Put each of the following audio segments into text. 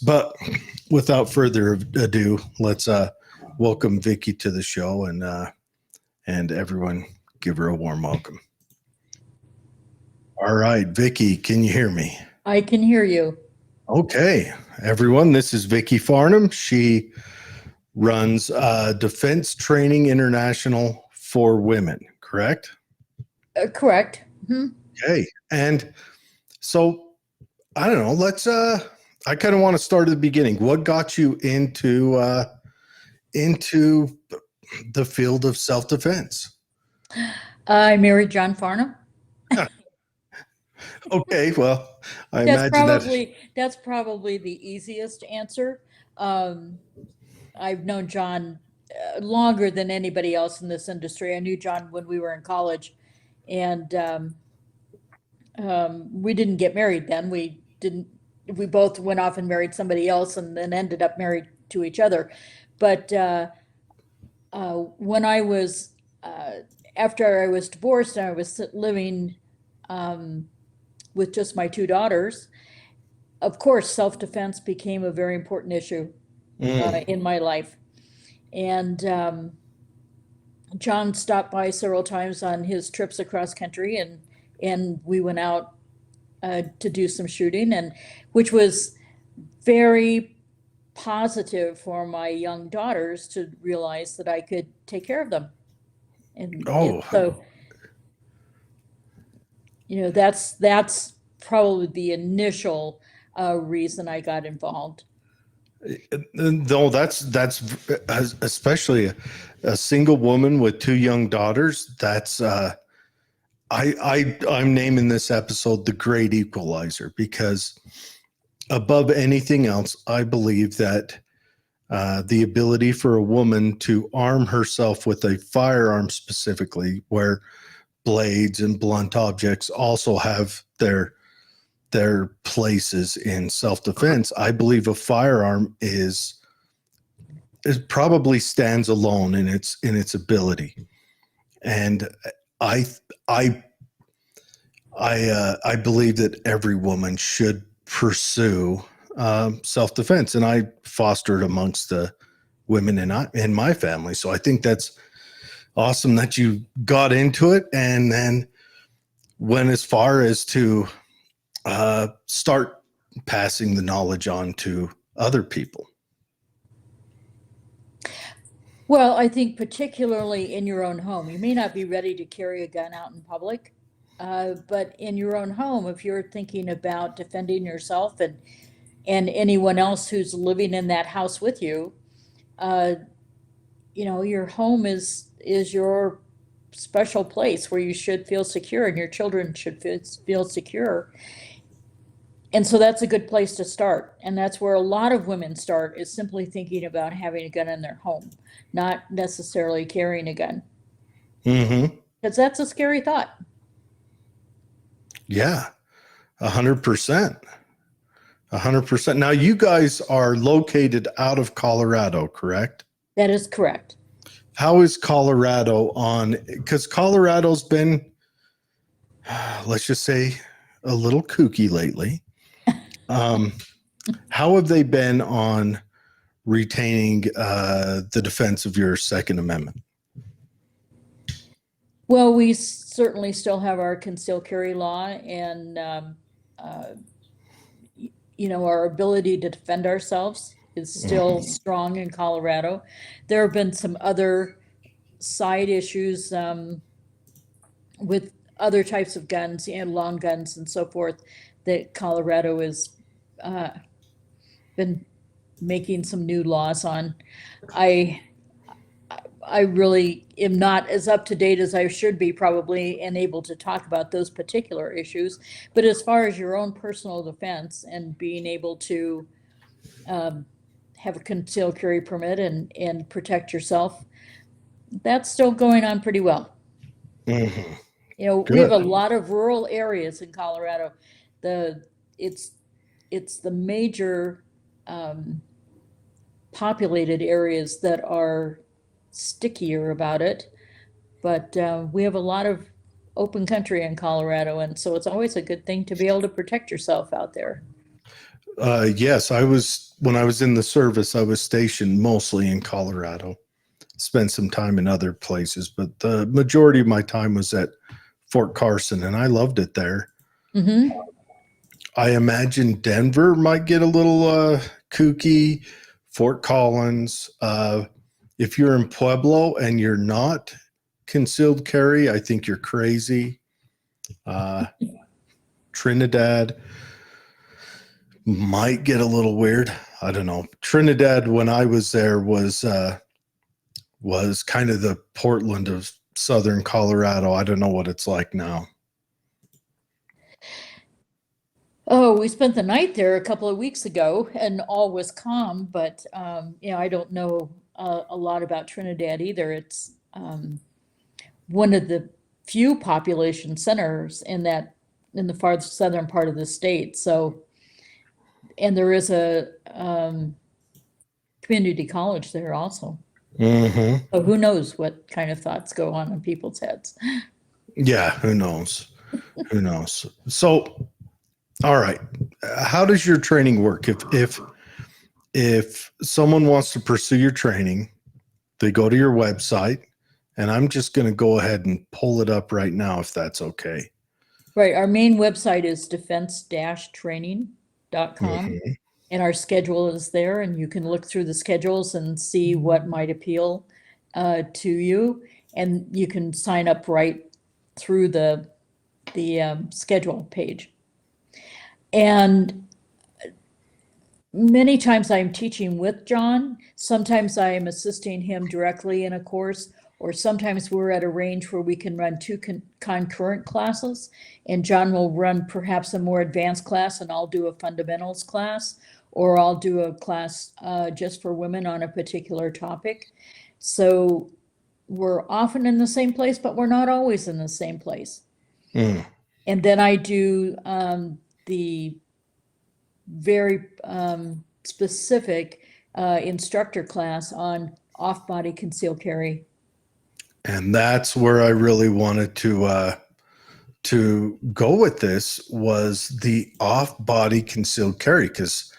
But without further ado, let's welcome Vicki to the show, and everyone give her a warm welcome. All right, Vicki, can you hear me? I can hear you. Okay, everyone, this is Vicki Farnam. She runs Defense Training International for Women, correct? Correct. Mm-hmm. Okay, and so I don't know. I kind of want to start at the beginning. What got you into the field of self-defense? I married John Farnam. Okay, well, I That's imagine that. probably the easiest answer. Um, I've known John longer than anybody else in this industry. I knew John when we were in college, and we didn't get married then. We didn't. We both went off and married somebody else, and then ended up married to each other. But when I was after I was divorced and I was living with just my two daughters, of course, self-defense became a very important issue in my life. And John stopped by several times on his trips across country, and we went out to do some shooting, and which was very positive for my young daughters to realize that I could take care of them. And Oh, so, that's probably the initial reason I got involved. no, that's especially a single woman with two young daughters. That's I'm naming this episode the Great Equalizer, because above anything else, I believe that the ability for a woman to arm herself with a firearm, specifically where blades and blunt objects also have their places in self-defense, I believe a firearm is probably stands alone in its ability. And I I I believe that every woman should pursue self-defense, and I foster it amongst the women in my family. So I think that's awesome that you got into it and then went as far as to start passing the knowledge on to other people. Well, I think particularly in your own home, you may not be ready to carry a gun out in public, but in your own home, if you're thinking about defending yourself and anyone else who's living in that house with you, uh, your home is your special place where you should feel secure, and your children should feel secure. And so that's a good place to start. And that's where a lot of women start, is simply thinking about having a gun in their home, not necessarily carrying a gun. Mm-hmm. Because that's a scary thought. Yeah, 100%. 100%. Now, you guys are located out of Colorado, correct? That is correct. How is Colorado because Colorado's been, let's just say, a little kooky lately. How have they been on retaining the defense of your Second Amendment? Well, we certainly still have our concealed carry law, and our ability to defend ourselves is still strong in Colorado. There have been some other side issues with other types of guns and long guns and so forth that Colorado has been making some new laws on. I really am not as up to date as I should be, probably, and able to talk about those particular issues. But as far as your own personal defense and being able to have a concealed carry permit and protect yourself, that's still going on pretty well. Mm-hmm. We have a lot of rural areas in Colorado. It's the major populated areas that are stickier about it, but we have a lot of open country in Colorado, and so it's always a good thing to be able to protect yourself out there. Yes, when I was in the service, I was stationed mostly in Colorado. Spent some time in other places, but the majority of my time was at Fort Carson, and I loved it there. Mm-hmm. I imagine Denver might get a little kooky. Fort Collins. If you're in Pueblo and you're not concealed carry, I think you're crazy. Uh, Trinidad might get a little weird. I don't know. Trinidad, when I was there, was kind of the Portland of southern Colorado. I don't know what it's like now. Oh, we spent the night there a couple of weeks ago and all was calm, but I don't know a lot about Trinidad either. It's one of the few population centers in the far southern part of the state. So, and there is a community college there also. Mm-hmm. So who knows what kind of thoughts go on in people's heads? Yeah, who knows? Who knows? So, all right, how does your training work? If someone wants to pursue your training, they go to your website, and I'm just going to go ahead and pull it up right now, if that's okay. Right. Our main website is defense-training.com. Mm-hmm. And our schedule is there, and you can look through the schedules and see what might appeal to you. And you can sign up right through the schedule page. And many times I'm teaching with John. Sometimes I am assisting him directly in a course, or sometimes we're at a range where we can run two concurrent classes. And John will run perhaps a more advanced class, and I'll do a fundamentals class, or I'll do a class just for women on a particular topic. So we're often in the same place, but we're not always in the same place. Mm. And then I do the very specific instructor class on off-body concealed carry. And that's where I really wanted to go with this, was the off-body concealed carry, because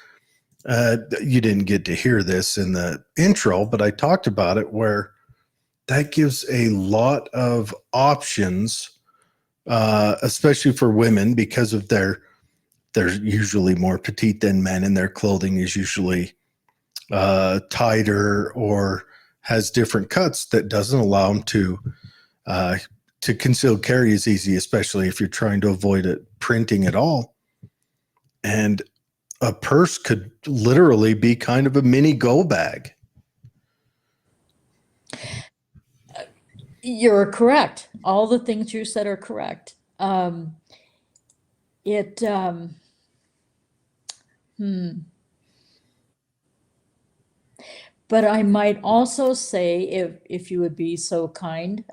you didn't get to hear this in the intro, but I talked about it, where that gives a lot of options, especially for women, because of they're usually more petite than men, and their clothing is usually tighter or has different cuts that doesn't allow them to conceal carry as easy, especially if you're trying to avoid it printing at all. And a purse could literally be kind of a mini go bag. You're correct. All the things you said are correct. But I might also say, if you would be so kind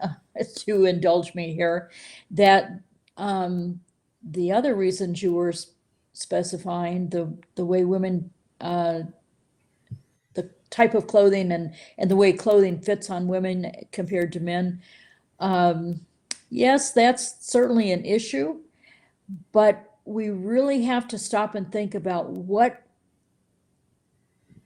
to indulge me here, that the other reasons you were specifying, the way women, the type of clothing and the way clothing fits on women compared to men, yes, that's certainly an issue, but we really have to stop and think about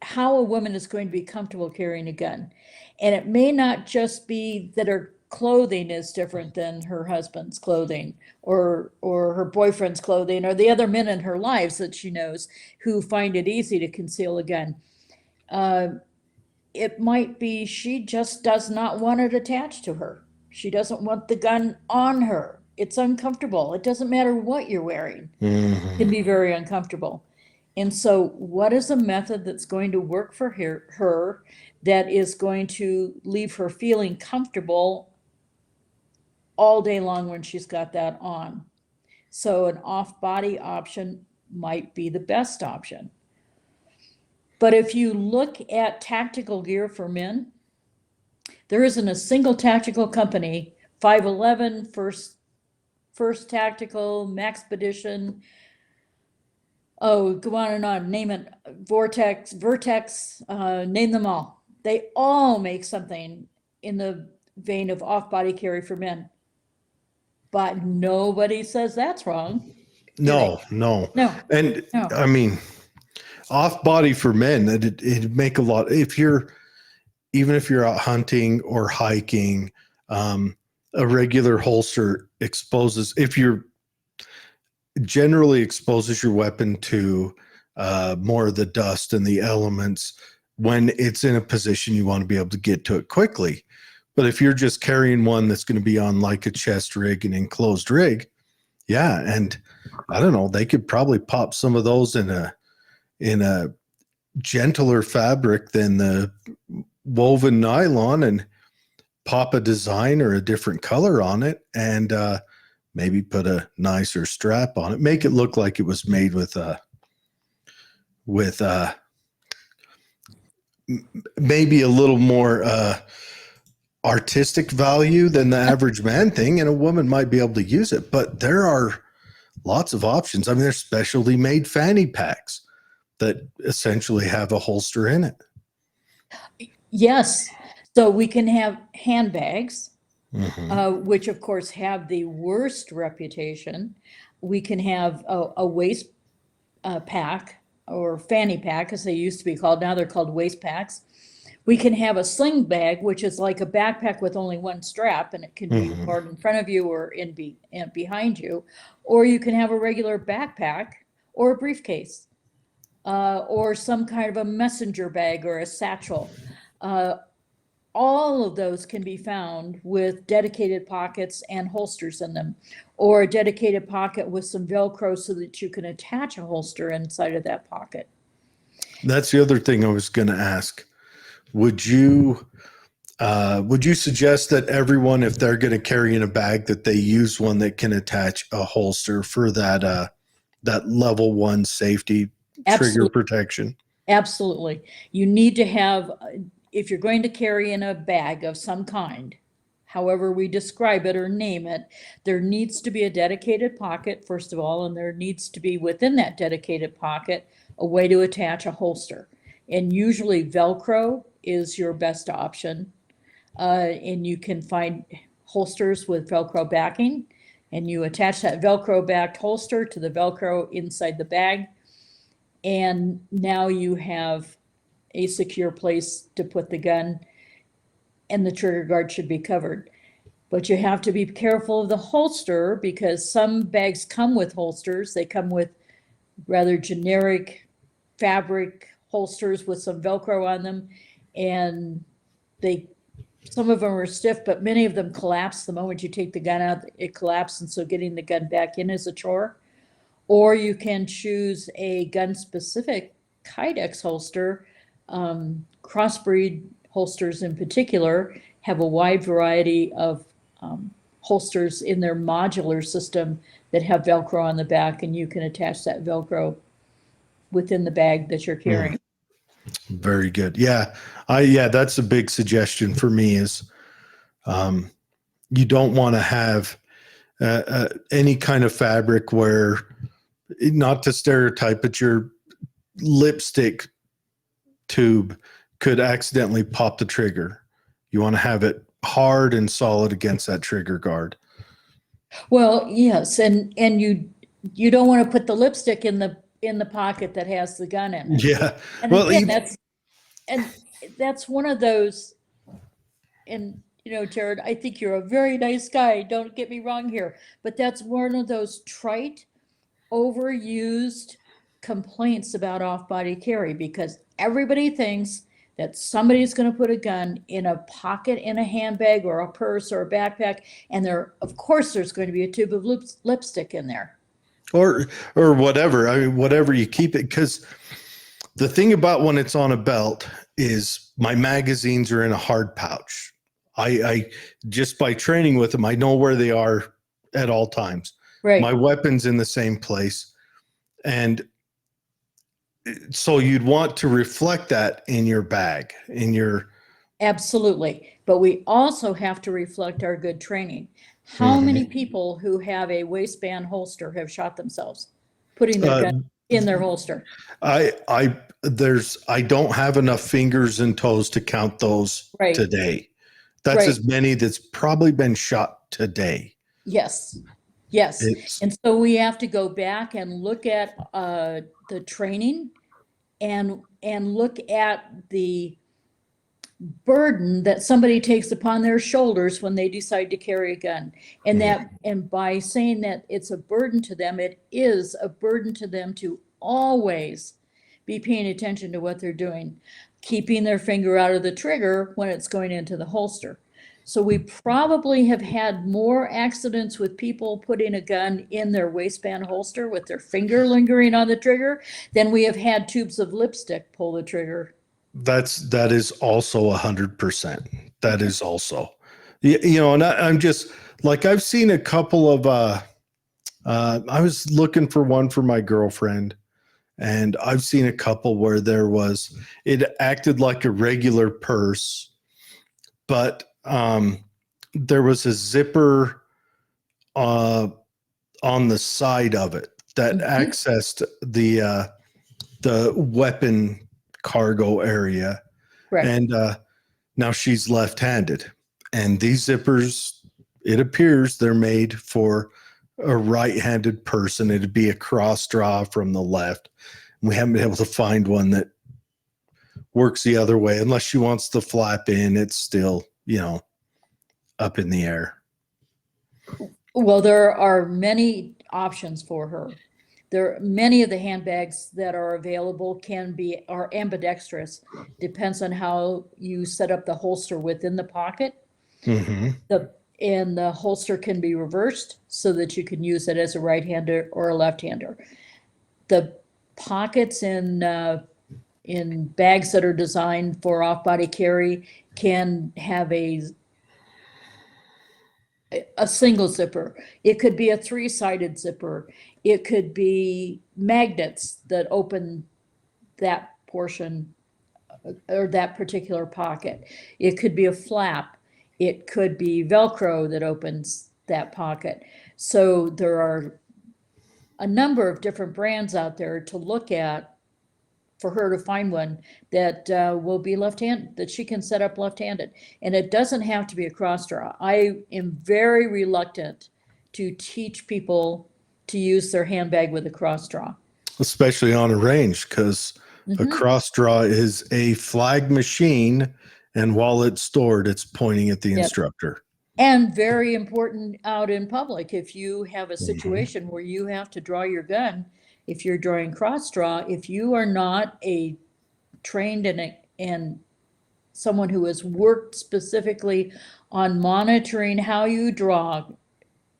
how a woman is going to be comfortable carrying a gun. And it may not just be that her clothing is different than her husband's clothing, or her boyfriend's clothing, or the other men in her lives that she knows who find it easy to conceal a gun. It might be she just does not want it attached to her. She doesn't want the gun on her. It's uncomfortable. It doesn't matter what you're wearing. It can be very uncomfortable. And so what is a method that's going to work for her that is going to leave her feeling comfortable all day long when she's got that on? So an off-body option might be the best option. But if you look at tactical gear for men, there isn't a single tactical company, 511, First Tactical, Maxpedition, oh, go on and on, name it, Vertex, name them all. They all make something in the vein of off-body carry for men. But nobody says that's wrong. No. No, And no. I mean, off body for men, it'd make a lot. Even if you're out hunting or hiking, a regular holster if you're generally exposes your weapon to more of the dust and the elements when it's in a position you want to be able to get to it quickly. But if you're just carrying one that's going to be on like a chest rig, an enclosed rig, yeah, and I don't know, they could probably pop some of those in a gentler fabric than the woven nylon and pop a design or a different color on it, and maybe put a nicer strap on it. Make it look like it was made with maybe a little more artistic value than the average man thing, and a woman might be able to use it. But there are lots of options. I mean, there's specialty made fanny packs that essentially have a holster in it. Yes. So we can have handbags, Mm-hmm. which of course have the worst reputation. We can have a waist pack or fanny pack, as they used to be called. Now they're called waist packs. We can have a sling bag, which is like a backpack with only one strap, and it can be Mm-hmm. part in front of you or behind you. Or you can have a regular backpack or a briefcase, or some kind of a messenger bag or a satchel. All of those can be found with dedicated pockets and holsters in them, or a dedicated pocket with some Velcro so that you can attach a holster inside of that pocket. That's the other thing I was going to ask. Would you suggest that everyone, if they're going to carry in a bag, that they use one that can attach a holster for that level 1 safety trigger Absolutely. protection? Absolutely. You need to have, if you're going to carry in a bag of some kind, however we describe it or name it, there needs to be a dedicated pocket, first of all, and there needs to be within that dedicated pocket a way to attach a holster. And usually Velcro is your best option. And you can find holsters with Velcro backing, and you attach that Velcro backed holster to the Velcro inside the bag. And now you have a secure place to put the gun, and the trigger guard should be covered. But you have to be careful of the holster, because some bags come with holsters. They come with rather generic fabric holsters with some Velcro on them, and some of them are stiff, but many of them collapse the moment you take the gun out. It collapses, and so getting the gun back in is a chore. Or you can choose a gun-specific Kydex holster. Crossbreed holsters in particular have a wide variety of holsters in their modular system that have Velcro on the back, and you can attach that Velcro within the bag that you're carrying. Very good. Yeah, that's a big suggestion for me is you don't want to have any kind of fabric where, not to stereotype, but your lipstick tube could accidentally pop the trigger. You want to have it hard and solid against that trigger guard. Well, yes, and you don't want to put the lipstick in the pocket that has the gun in it. Yeah. And Well, again, that's one of those, and Jared, I think you're a very nice guy, don't get me wrong here, but that's one of those trite, overused complaints about off-body carry, because everybody thinks that somebody's going to put a gun in a pocket in a handbag or a purse or a backpack, and of course there's going to be a tube of lipstick in there. Or whatever. I mean, whatever you keep it, because the thing about when it's on a belt is my magazines are in a hard pouch. I just by training with them, I know where they are at all times. Right. My weapon's in the same place. And so you'd want to reflect that in your bag, Absolutely. But we also have to reflect our good training. How many people who have a waistband holster have shot themselves putting their gun in their holster? I don't have enough fingers and toes to count those today. That's as many that's probably been shot today. Yes. And so we have to go back and look at the training and look at the burden that somebody takes upon their shoulders when they decide to carry a gun. And by saying that it's a burden to them, it is a burden to them to always be paying attention to what they're doing, keeping their finger out of the trigger when it's going into the holster. So we probably have had more accidents with people putting a gun in their waistband holster with their finger lingering on the trigger than we have had tubes of lipstick pull the trigger. That is also 100%. That is also, and I'm just like, I've seen a couple of, I was looking for one for my girlfriend, and I've seen a couple where it acted like a regular purse, but there was a zipper on the side of it that accessed the weapon cargo area. Correct. And now she's left-handed, and these zippers, it appears they're made for a right-handed person. It'd be a cross draw from the left. We haven't been able to find one that works the other way. Unless she wants to flap in, it's still, up in the air. Well, there are many options for her. Many of the handbags that are available are ambidextrous. Depends on how you set up the holster within the pocket. Mm-hmm. The holster can be reversed so that you can use it as a right-hander or a left-hander. The pockets in bags that are designed for off-body carry can have a single zipper. It could be a 3-sided zipper. It could be magnets that open that portion or that particular pocket. It could be a flap. It could be Velcro that opens that pocket. So there are a number of different brands out there to look at for her to find one that will be left-handed, that she can set up left-handed. And it doesn't have to be a cross draw. I am very reluctant to teach people to use their handbag with a cross draw. Especially on a range, because a cross draw is a flag machine, and while it's stored, it's pointing at the instructor. And very important out in public. If you have a situation where you have to draw your gun, if you're drawing cross draw, if you are not a trained and someone who has worked specifically on monitoring how you draw,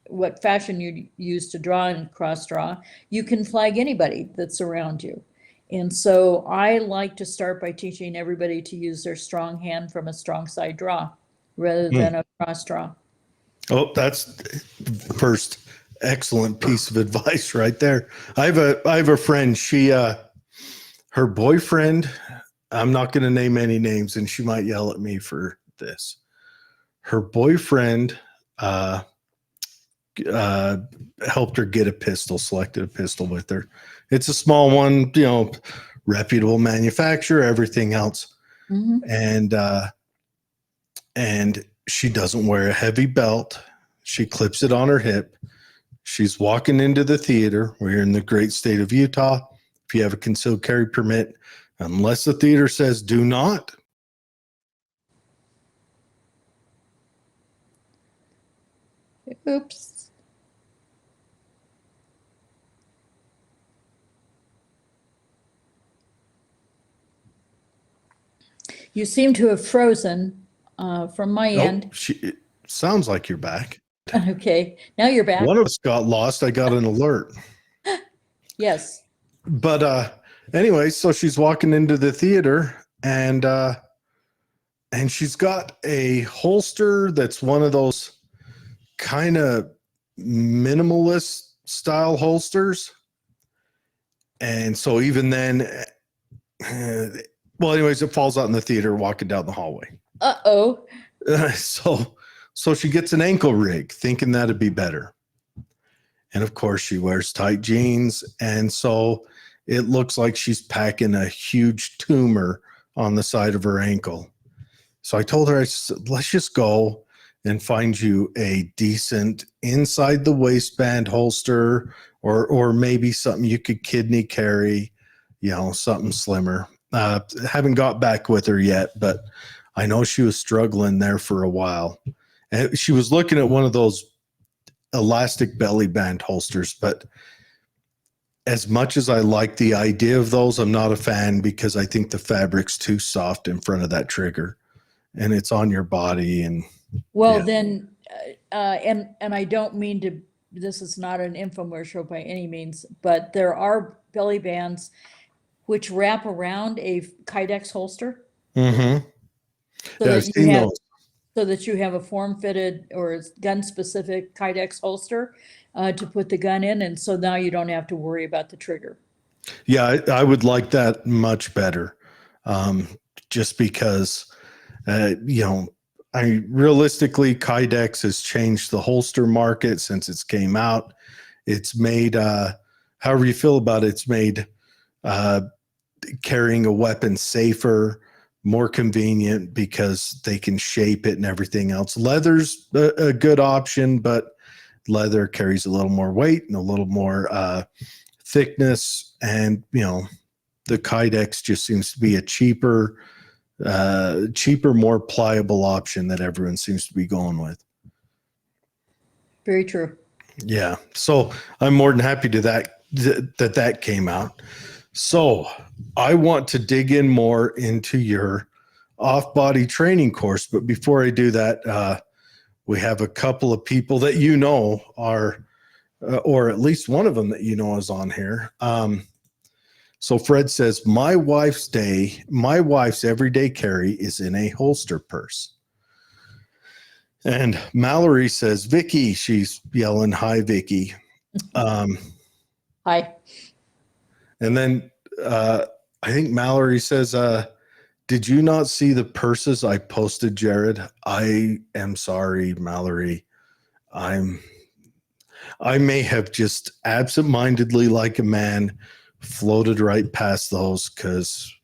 what fashion you use to draw and cross draw, you can flag anybody that's around you. And so I like to start by teaching everybody to use their strong hand from a strong side draw rather than a cross draw. Oh, that's first excellent piece of advice right there. I have a friend. She her boyfriend, I'm not going to name any names, and she might yell at me for this. Her boyfriend helped her get a pistol, selected a pistol with her. It's a small one, reputable manufacturer, everything else. And she doesn't wear a heavy belt. She clips it on her hip. She's walking into the theater. We're in the great state of Utah. If you have a concealed carry permit, unless the theater says do not. Oops. You seem to have frozen from my end. It sounds like you're back. Okay, now you're back. One of us got lost. I got an alert. Yes. But anyway, so she's walking into the theater, and she's got a holster that's one of those kind of minimalist style holsters. And so even then, well, anyways, it falls out in the theater walking down the hallway. Uh-oh. So she gets an ankle rig thinking that'd be better. And of course she wears tight jeans. And so it looks like she's packing a huge tumor on the side of her ankle. So I told her, I said, let's just go and find you a decent inside the waistband holster, or maybe something you could kidney carry, something slimmer. Haven't got back with her yet, but I know she was struggling there for a while. And she was looking at one of those elastic belly band holsters, but as much as I like the idea of those, I'm not a fan because I think the fabric's too soft in front of that trigger, and it's on your body. And Well, yeah. then, and I don't mean to, this is not an infomercial by any means, but there are belly bands which wrap around a Kydex holster Mm-hmm. so Yeah, I've that you seen have, those. so that you have a form-fitted or gun-specific Kydex holster to put the gun in, and so now you don't have to worry about the trigger. Yeah, I would like that much better. Just because, realistically, Kydex has changed the holster market since it's came out. It's made, however you feel about it, it's made carrying a weapon safer, more convenient because they can shape it and everything else. Leather's a good option, but leather carries a little more weight and a little more thickness. And, the Kydex just seems to be a cheaper, more pliable option that everyone seems to be going with. Very true. Yeah. So I'm more than happy to that came out. So I want to dig in more into your off-body training course. But before I do that, we have a couple of people that are, or at least one of them that is on here. So Fred says, my wife's everyday carry is in a holster purse. And Mallory says, Vicki, she's yelling, hi, Vicki. Hi. And then I think Mallory says, did you not see the purses I posted, Jared? I am sorry, Mallory. I may have just absentmindedly, like a man, floated right past those because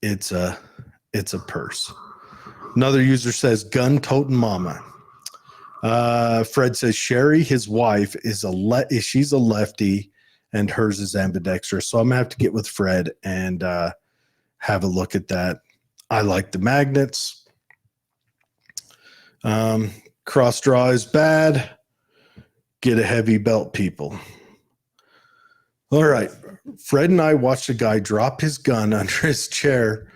it's a purse. Another user says, gun toting mama. Fred says, Sherry, his wife, she's a lefty and hers is ambidextrous. So I'm gonna have to get with Fred and have a look at that. I like the magnets. Cross draw is bad. Get a heavy belt, people. All right. Fred and I watched a guy drop his gun under his chair,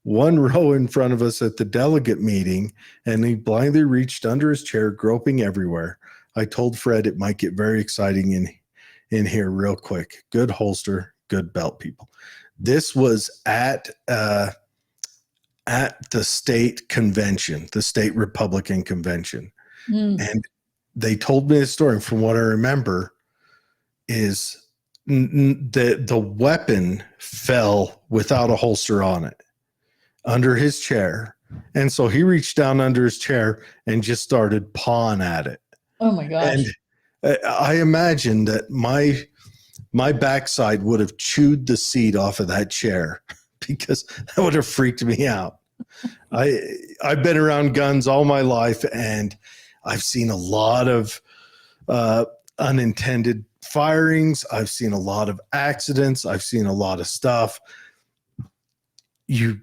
one row in front of us at the delegate meeting, and he blindly reached under his chair, groping everywhere. I told Fred it might get very exciting in here real quick. Good holster, good belt, people. This was at the state convention, the state Republican convention. And they told me the story. From what I remember is the weapon fell without a holster on it under his chair. And so he reached down under his chair and just started pawing at it. Oh my gosh. And I imagine that my backside would have chewed the seat off of that chair because that would have freaked me out. I've been around guns all my life, and I've seen a lot of unintended firings. I've seen a lot of accidents. I've seen a lot of stuff. You've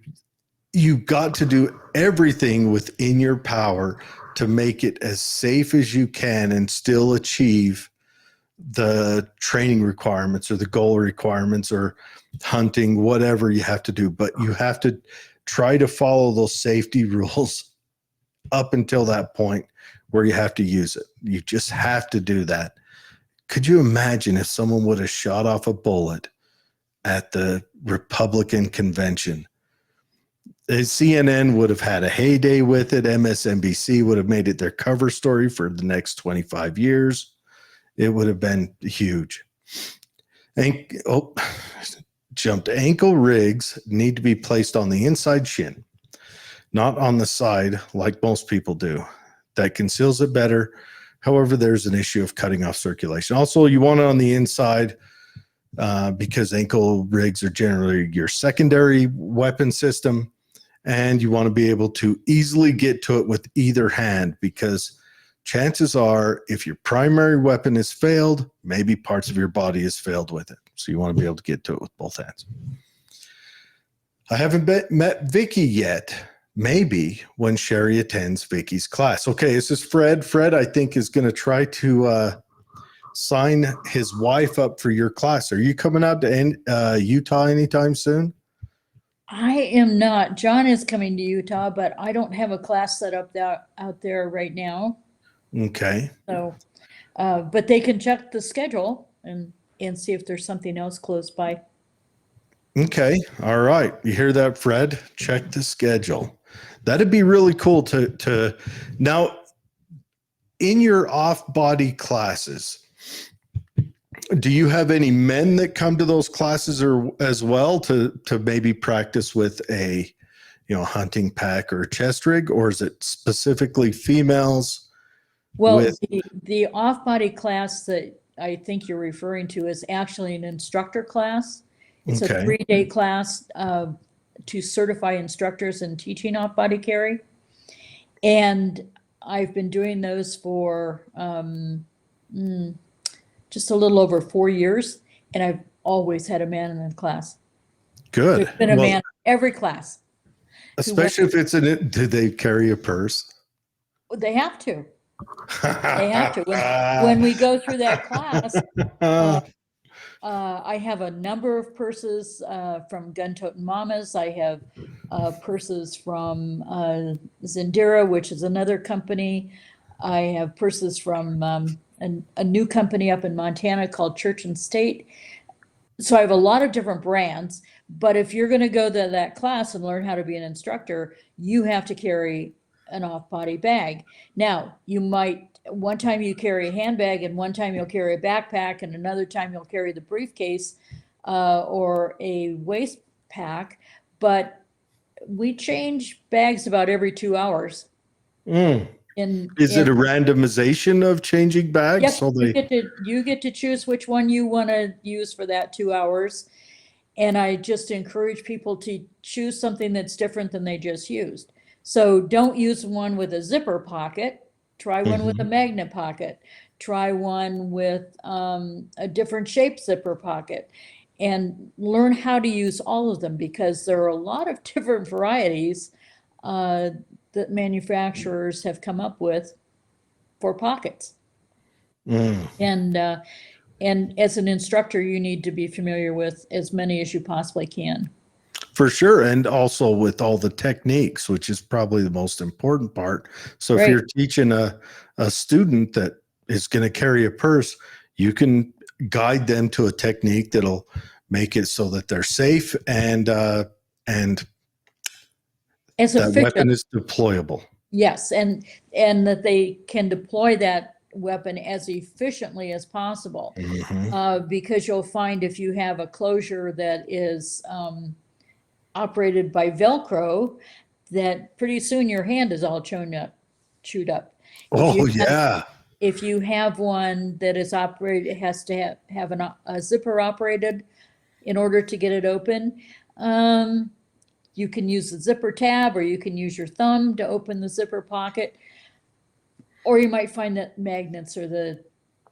got to do everything within your power to make it as safe as you can and still achieve the training requirements or the goal requirements or hunting, whatever you have to do. But you have to try to follow those safety rules up until that point where you have to use it. You just have to do that. Could you imagine if someone would have shot off a bullet at the Republican convention? CNN would have had a heyday with it. MSNBC would have made it their cover story for the next 25 years. It would have been huge. Jumped ankle rigs need to be placed on the inside shin, not on the side like most people do. That conceals it better. However, there's an issue of cutting off circulation. Also, you want it on the inside because ankle rigs are generally your secondary weapon system, and you want to be able to easily get to it with either hand because chances are if your primary weapon has failed, maybe parts of your body has failed with it. So you want to be able to get to it with both hands. I haven't met Vicki yet. Maybe when Sherry attends Vicki's class. Okay, this is Fred. Fred, I think, is going to try to sign his wife up for your class. Are you coming out to Utah anytime soon? I am not. John is coming to Utah, but I don't have a class set up out there right now. Okay. So, but they can check the schedule and see if there's something else close by. Okay. All right. You hear that, Fred? Check the schedule. That'd be really cool to now in your off-body classes. Do you have any men that come to those classes or as well to maybe practice with a hunting pack or a chest rig, or is it specifically females? Well, the off-body class that I think you're referring to is actually an instructor class. It's a 3-day class to certify instructors in teaching off-body carry. And I've been doing those for just a little over 4 years, and I've always had a man in the class. Good. There's been a man in every class. Especially if it's do they carry a purse? They have to. They have to. When we go through that class, I have a number of purses from Gun Totin' Mamas. I have purses from Zindera, which is another company. I have purses from a new company up in Montana called Church and State. So I have a lot of different brands, but if you're going to go to that class and learn how to be an instructor, you have to carry an off-body bag. Now, you might, one time you carry a handbag and one time you'll carry a backpack and another time you'll carry the briefcase or a waist pack, but we change bags about every 2 hours. Is it a randomization of changing bags? Yes, so you get to choose which one you want to use for that 2 hours. And I just encourage people to choose something that's different than they just used. So don't use one with a zipper pocket. Try one with a magnet pocket. Try one with a different shape zipper pocket. And learn how to use all of them, because there are a lot of different varieties that manufacturers have come up with for pockets. And as an instructor, you need to be familiar with as many as you possibly can. For sure. And also with all the techniques, which is probably the most important part. So if you're teaching a student that is going to carry a purse, you can guide them to a technique that'll make it so that they're safe and as that weapon is deployable. Yes, and that they can deploy that weapon as efficiently as possible. Because you'll find if you have a closure that is operated by Velcro, that pretty soon your hand is all chewed up. If you have one that is operated, it has to have a zipper operated in order to get it open. You can use the zipper tab, or you can use your thumb to open the zipper pocket. Or you might find that magnets are the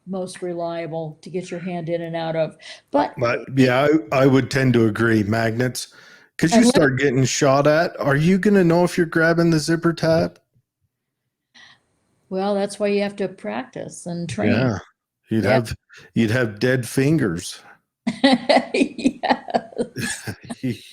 most reliable to get your hand in and out of. But yeah, I would tend to agree. Magnets, because you start getting shot at. Are you going to know if you're grabbing the zipper tab? Well, that's why you have to practice and train. Yeah, you'd have dead fingers. Yes.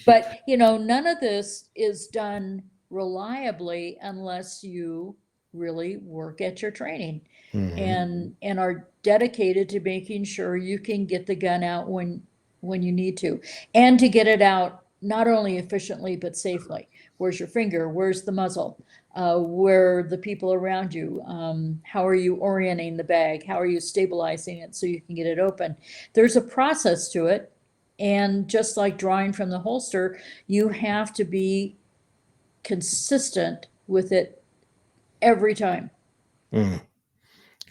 But none of this is done reliably unless you really work at your training and are dedicated to making sure you can get the gun out when you need to, and to get it out not only efficiently but safely. Where's your finger? Where's the muzzle? Where are the people around you? How are you orienting the bag? How are you stabilizing it so you can get it open? There's a process to it. And just like drawing from the holster, you have to be consistent with it every time.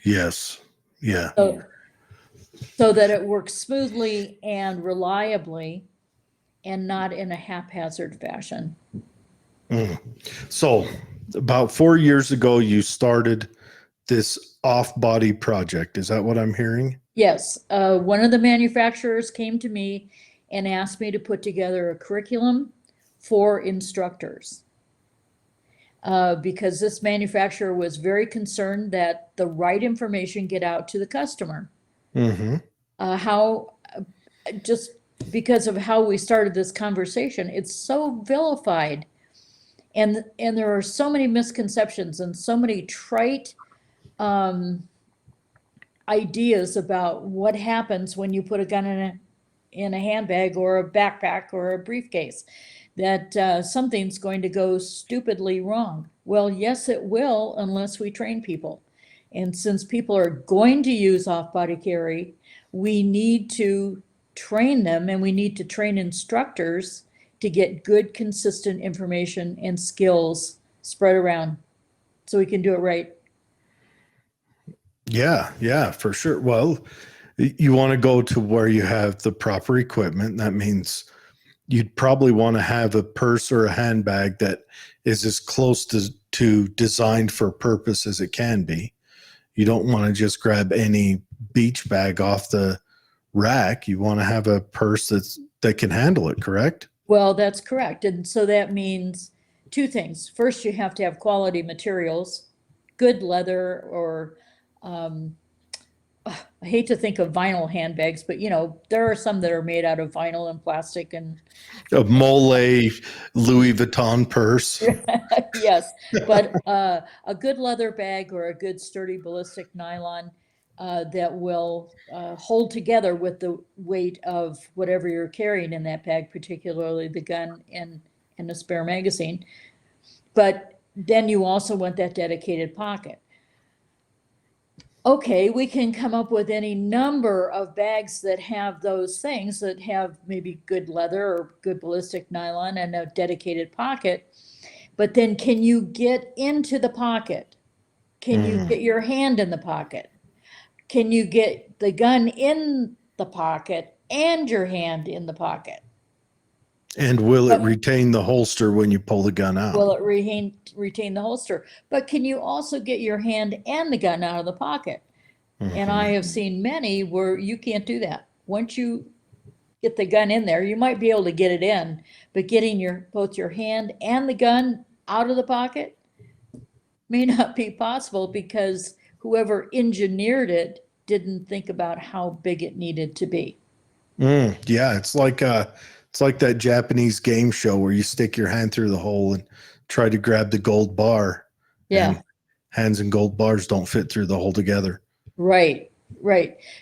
Yes. Yeah. So that it works smoothly and reliably and not in a haphazard fashion. So about 4 years ago, you started this off-body project. Is that what I'm hearing? Yes, one of the manufacturers came to me and asked me to put together a curriculum for instructors. Because this manufacturer was very concerned that the right information get out to the customer. Mm-hmm. Just because of how we started this conversation, it's so vilified. And there are so many misconceptions and so many trite ideas about what happens when you put a gun in a handbag or a backpack or a briefcase, that something's going to go stupidly wrong. Well, yes, it will, unless we train people. And since people are going to use off-body carry, we need to train them, and we need to train instructors to get good, consistent information and skills spread around so we can do it right. Yeah, for sure. Well, you want to go to where you have the proper equipment. That means you'd probably want to have a purse or a handbag that is as close to designed for purpose as it can be. You don't want to just grab any beach bag off the rack. You want to have a purse that can handle it, correct? Well, that's correct. And so that means two things. First, you have to have quality materials, good leather, or I hate to think of vinyl handbags, but there are some that are made out of vinyl and plastic and A Mole Louis Vuitton purse. yes, but a good leather bag or a good sturdy ballistic nylon that will hold together with the weight of whatever you're carrying in that bag, particularly the gun and a spare magazine. But then you also want that dedicated pocket. Okay, we can come up with any number of bags that have those things, that have maybe good leather or good ballistic nylon and a dedicated pocket. But then can you get into the pocket? Can you get your hand in the pocket? Can you get the gun in the pocket and your hand in the pocket? And will it retain the holster when you pull the gun out? Will it retain the holster? But can you also get your hand and the gun out of the pocket? And I have seen many where you can't do that. Once you get the gun in there, you might be able to get it in, but getting both your hand and the gun out of the pocket may not be possible, because whoever engineered it didn't think about how big it needed to be. Yeah, it's like that Japanese game show where you stick your hand through the hole and try to grab the gold bar. Yeah. And hands and gold bars don't fit through the hole together. Right.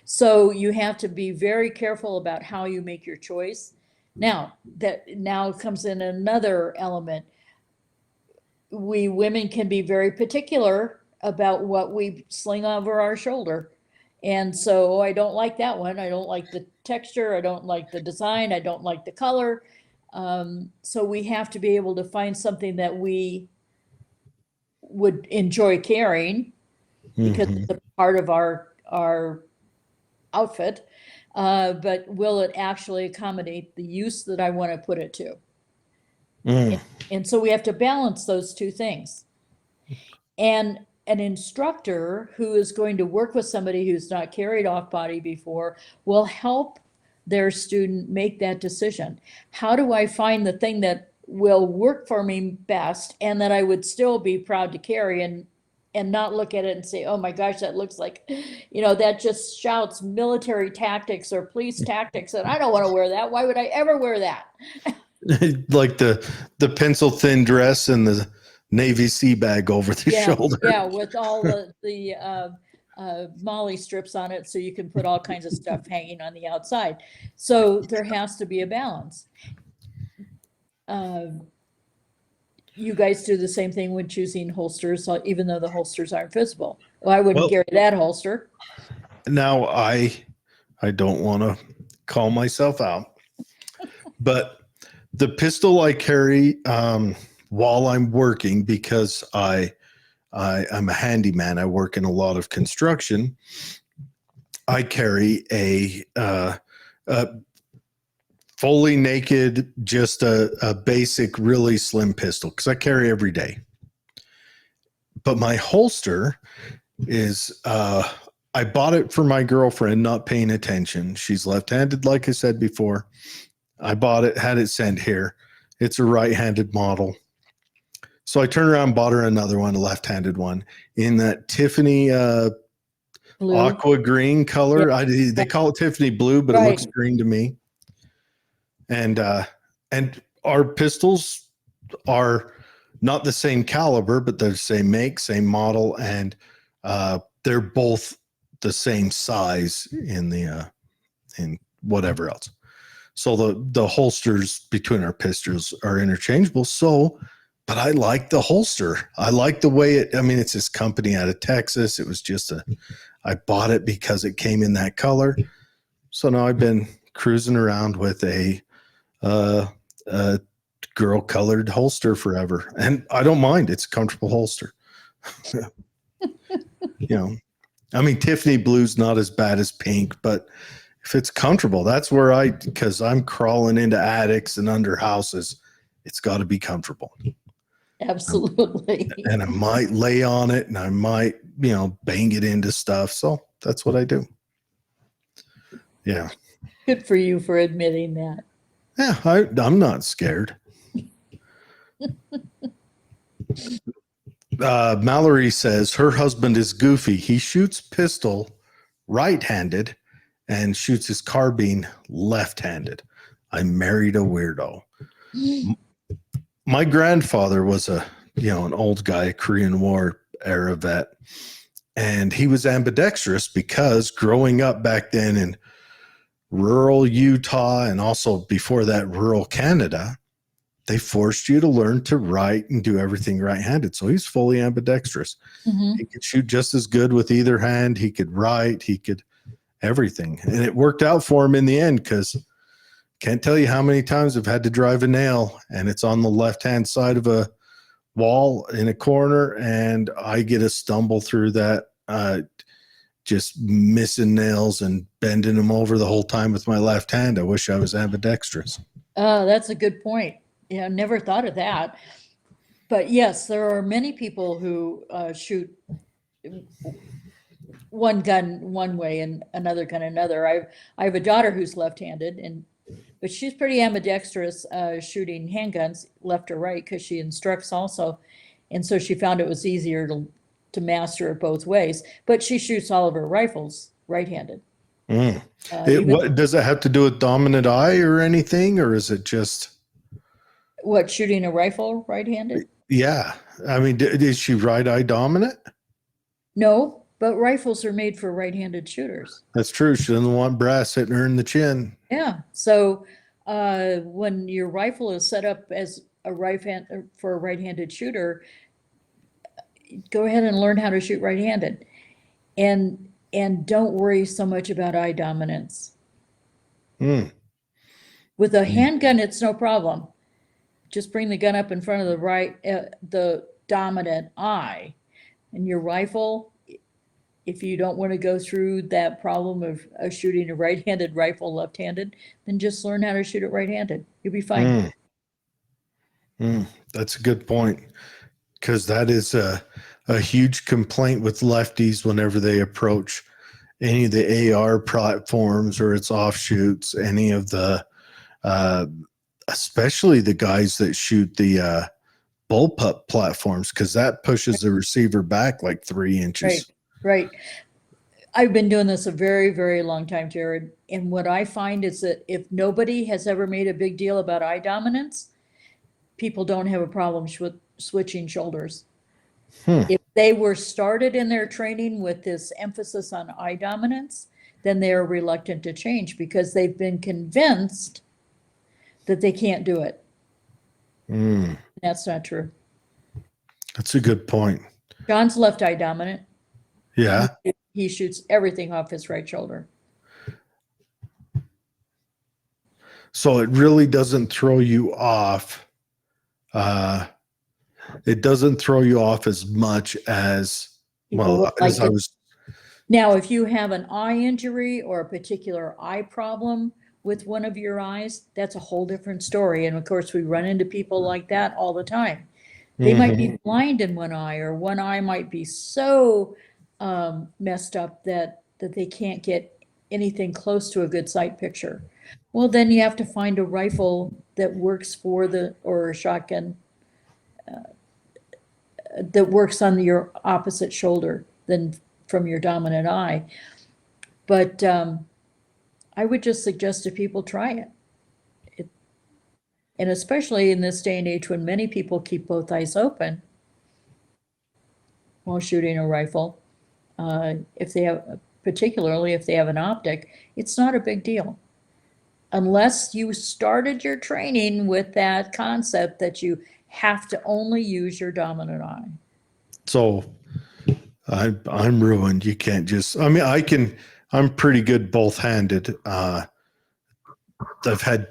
So you have to be very careful about how you make your choice. Now comes in another element. We women can be very particular about what we sling over our shoulder. And so I don't like that one. I don't like the texture. I don't like the design. I don't like the color. So we have to be able to find something that we would enjoy carrying, because it's a part of our outfit. But will it actually accommodate the use that I want to put it to? And so we have to balance those two things. And an instructor who is going to work with somebody who's not carried off body before will help their student make that decision. How do I find the thing that will work for me best, and that I would still be proud to carry, and not look at it and say, oh my gosh, that looks like, that just shouts military tactics or police tactics, and I don't want to wear that. Why would I ever wear that? Like the pencil thin dress and the Navy sea bag over the shoulder. Yeah, with all the Molly strips on it, so you can put all kinds of stuff hanging on the outside. So there has to be a balance. You guys do the same thing when choosing holsters, even though the holsters aren't visible. Well, I wouldn't carry that holster. Now, I don't want to call myself out, but the pistol I carry while I'm working, because I'm a handyman, I work in a lot of construction, I carry a fully naked, just a basic, really slim pistol, because I carry every day. But my holster is I bought it for my girlfriend, not paying attention. She's left-handed, like I said before. I bought it, had it sent here. It's a right-handed model. So I turned around and bought her another one, a left-handed one, in that Tiffany Blue. aqua green color. They call it Tiffany blue, but it looks green to me. And our pistols are not the same caliber, but they're the same make, same model, and they're both the same size in the in whatever else. So the holsters between our pistols are interchangeable. So, but I like the holster. I like the way it. I mean, it's this company out of Texas. It was just I bought it because it came in that color. So now I've been cruising around with a girl colored holster forever, and I don't mind. It's a comfortable holster. I mean, Tiffany blue's not as bad as pink, but if it's comfortable, that's where because I'm crawling into attics and under houses, it's got to be comfortable. Absolutely. And I might lay on it and I might, bang it into stuff. So that's what I do. Yeah. Good for you for admitting that. Yeah, I'm not scared. Mallory says her husband is goofy. He shoots pistol right-handed and shoots his carbine left-handed. I married a weirdo. My grandfather was an old guy, Korean War era vet, and he was ambidextrous because growing up back then in rural Utah and also before that rural Canada, they forced you to learn to write and do everything right-handed. So he's fully ambidextrous. Mm-hmm. He could shoot just as good with either hand. He could write. He could everything. And it worked out for him in the end because can't tell you how many times I've had to drive a nail and it's on the left-hand side of a wall in a corner and I get a stumble through that, just missing nails and bending them over the whole time with my left hand. I wish I was ambidextrous. That's a good point. Yeah, never thought of that. But yes, there are many people who shoot one gun one way and another gun another. I have a daughter who's left-handed, but she's pretty ambidextrous shooting handguns left or right because she instructs also, and so she found it was easier to master it both ways. But she shoots all of her rifles right-handed. Does it have to do with dominant eye or anything, or is it just what, shooting a rifle right-handed? Yeah, I mean, is she right eye dominant? No, but rifles are made for right-handed shooters. That's true. She doesn't want brass hitting her in the chin. Yeah. So when your rifle is set up as a for a right-handed shooter, go ahead and learn how to shoot right-handed, and don't worry so much about eye dominance. With a handgun, it's no problem. Just bring the gun up in front of the dominant eye, and your rifle. If you don't want to go through that problem of shooting a right-handed rifle left-handed, then just learn how to shoot it right-handed. You'll be fine. That's a good point, because that is a huge complaint with lefties whenever they approach any of the AR platforms or its offshoots, any of the, especially the guys that shoot the bullpup platforms, because that pushes the receiver back like 3 inches. Right. I've been doing this a very, very long time, Jared. And what I find is that if nobody has ever made a big deal about eye dominance, people don't have a problem switching shoulders. If they were started in their training with this emphasis on eye dominance, then they're reluctant to change because they've been convinced that they can't do it. That's not true. That's a good point. John's left eye dominant. Yeah. He shoots everything off his right shoulder. So it really doesn't throw you off. It doesn't throw you off as much as, as I was. Now, if you have an eye injury or a particular eye problem with one of your eyes, that's a whole different story. And of course, we run into people like that all the time. They might be blind in one eye, or one eye might be so messed up that that they can't get anything close to a good sight picture. Well, then you have to find a rifle that works or a shotgun that works on your opposite shoulder than from your dominant eye. But I would just suggest to people try it. And especially in this day and age when many people keep both eyes open while shooting a rifle, particularly if they have an optic, it's not a big deal. Unless you started your training with that concept that you have to only use your dominant eye. So I'm ruined. You can't just, I mean, I'm pretty good both-handed. I've had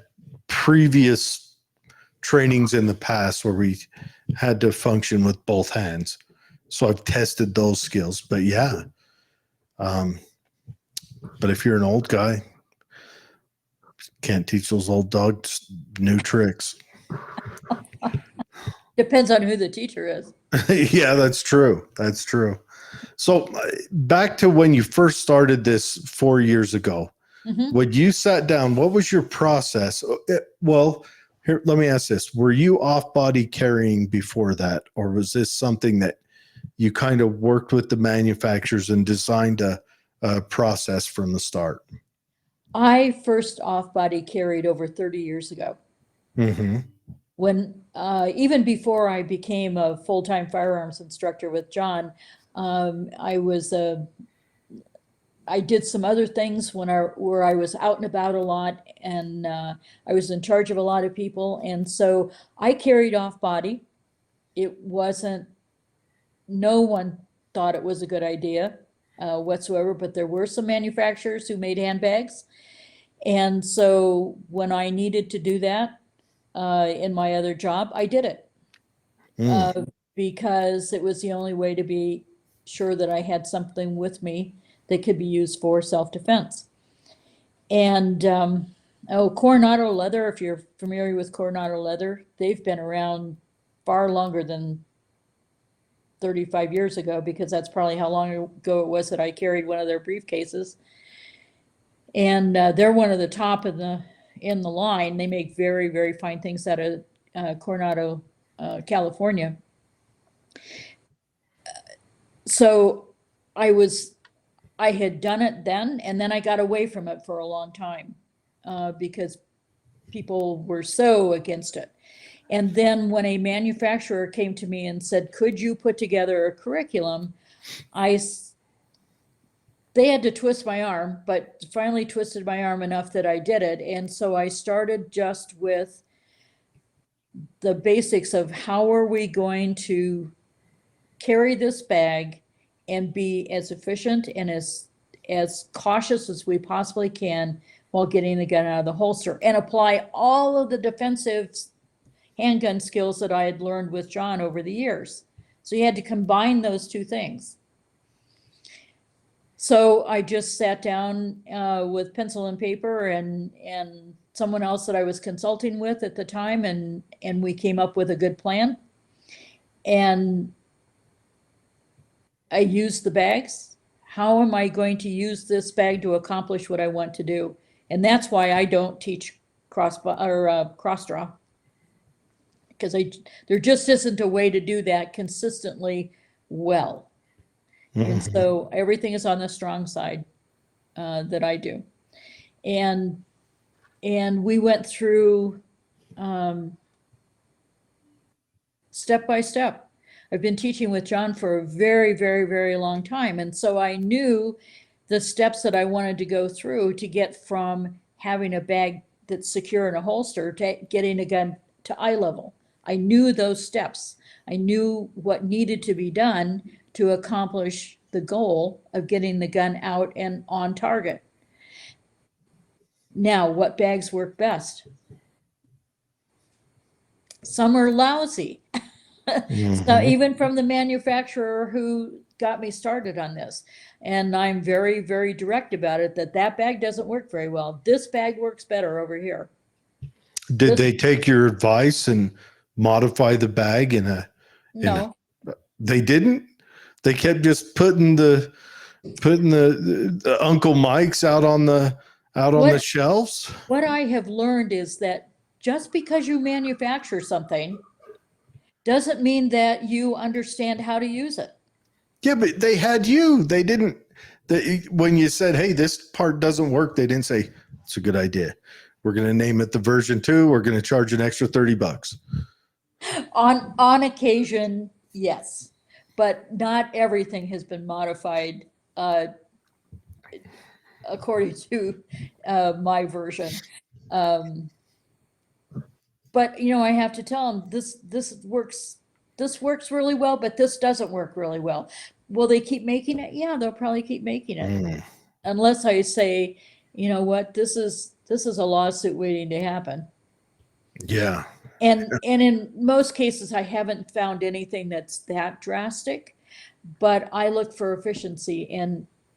previous trainings in the past where we had to function with both hands. So I've tested those skills, but yeah. But if you're an old guy, can't teach those old dogs new tricks. Depends on who the teacher is. Yeah, that's true. That's true. So back to when you first started this 4 years ago, when you sat down, what was your process? Well, here, let me ask this. Were you off-body carrying before that, or was this something that you kind of worked with the manufacturers and designed a process from the start? I first off-body carried over 30 years ago. Mm-hmm. When even before I became a full-time firearms instructor with John, I did some other things where I was out and about a lot, and I was in charge of a lot of people, and so I carried off body. No one thought it was a good idea whatsoever, but there were some manufacturers who made handbags, and so when I needed to do that in my other job, I did it because it was the only way to be sure that I had something with me that could be used for self-defense. And Coronado leather, if you're familiar with Coronado leather, they've been around far longer than 35 years ago, because that's probably how long ago it was that I carried one of their briefcases. And they're one of the top in the line. They make very, very fine things out of Coronado, California. So I had done it then, and then I got away from it for a long time because people were so against it. And then when a manufacturer came to me and said, could you put together a curriculum? They had to twist my arm, but finally twisted my arm enough that I did it. And so I started just with the basics of how are we going to carry this bag and be as efficient and as cautious as we possibly can while getting the gun out of the holster, and apply all of the defensive handgun skills that I had learned with John over the years. So you had to combine those two things. So I just sat down with pencil and paper and someone else that I was consulting with at the time, and we came up with a good plan. And I used the bags. How am I going to use this bag to accomplish what I want to do? And that's why I don't teach cross draw, because there just isn't a way to do that consistently well. And so everything is on the strong side that I do. And we went through step by step. I've been teaching with John for a very, very, very long time. And so I knew the steps that I wanted to go through to get from having a bag that's secure in a holster to getting a gun to eye level. I knew those steps. I knew what needed to be done to accomplish the goal of getting the gun out and on target. Now, what bags work best? Some are lousy. So even from the manufacturer who got me started on this, and I'm very, very direct about it, that bag doesn't work very well. This bag works better over here. Did they take your advice and modify the bag No. They didn't? They kept just putting the Putting the Uncle Mike's out on the What shelves. what I have learned is that just because you manufacture something doesn't mean that you understand how to use it. Yeah, but they had you. They didn't. When you said, "Hey, this part doesn't work," they didn't say it's a good idea. We're going to name it the version 2. We're going to charge an extra $30. On occasion, yes, but not everything has been modified according to my version. Um, but I have to tell them this works really well, but this doesn't work really well. Will they keep making it? Yeah, they'll probably keep making it. Mm, Unless I say, you know what, this is a lawsuit waiting to happen. yeah. And in most cases, I haven't found anything that's that drastic, but I look for efficiency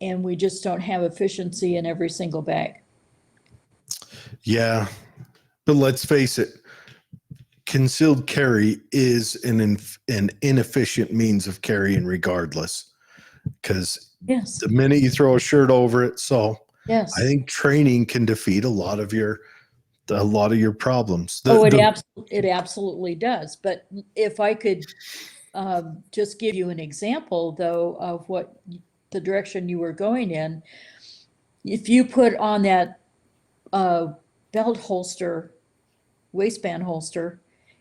and we just don't have efficiency in every single bag. Yeah. But let's face it, concealed carry is an inefficient means of carrying regardless, because Yes, the minute you throw a shirt over it. So I yes. think training can defeat a lot of your problems. Oh, it absolutely does. But if I could just give you an example, though, of what the direction you were going in, if you put on that belt holster, waistband holster,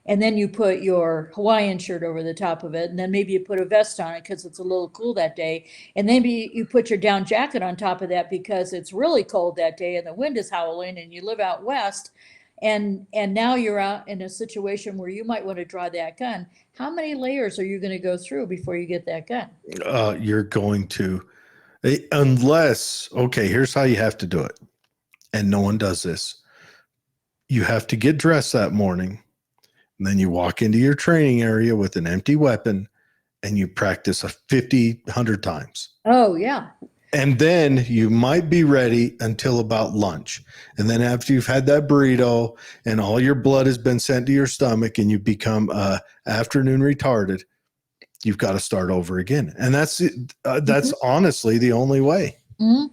and then you put your Hawaiian shirt over the top of it, and then maybe you put a vest on it because it's a little cool that day, and then you put your down jacket on top of that because it's really cold that day and the wind is howling and you live out west, and now you're out in a situation where you might want to draw that gun. How many layers are you going to go through before you get that gun? You're going to, unless, okay, here's how you have to do it. And no one does this. You have to get dressed that morning, and then you walk into your training area with an empty weapon and you practice 100 times. Oh, yeah. And then you might be ready until about lunch. And then after you've had that burrito and all your blood has been sent to your stomach and you become afternoon retarded, you've got to start over again. And that's honestly the only way. Mhm.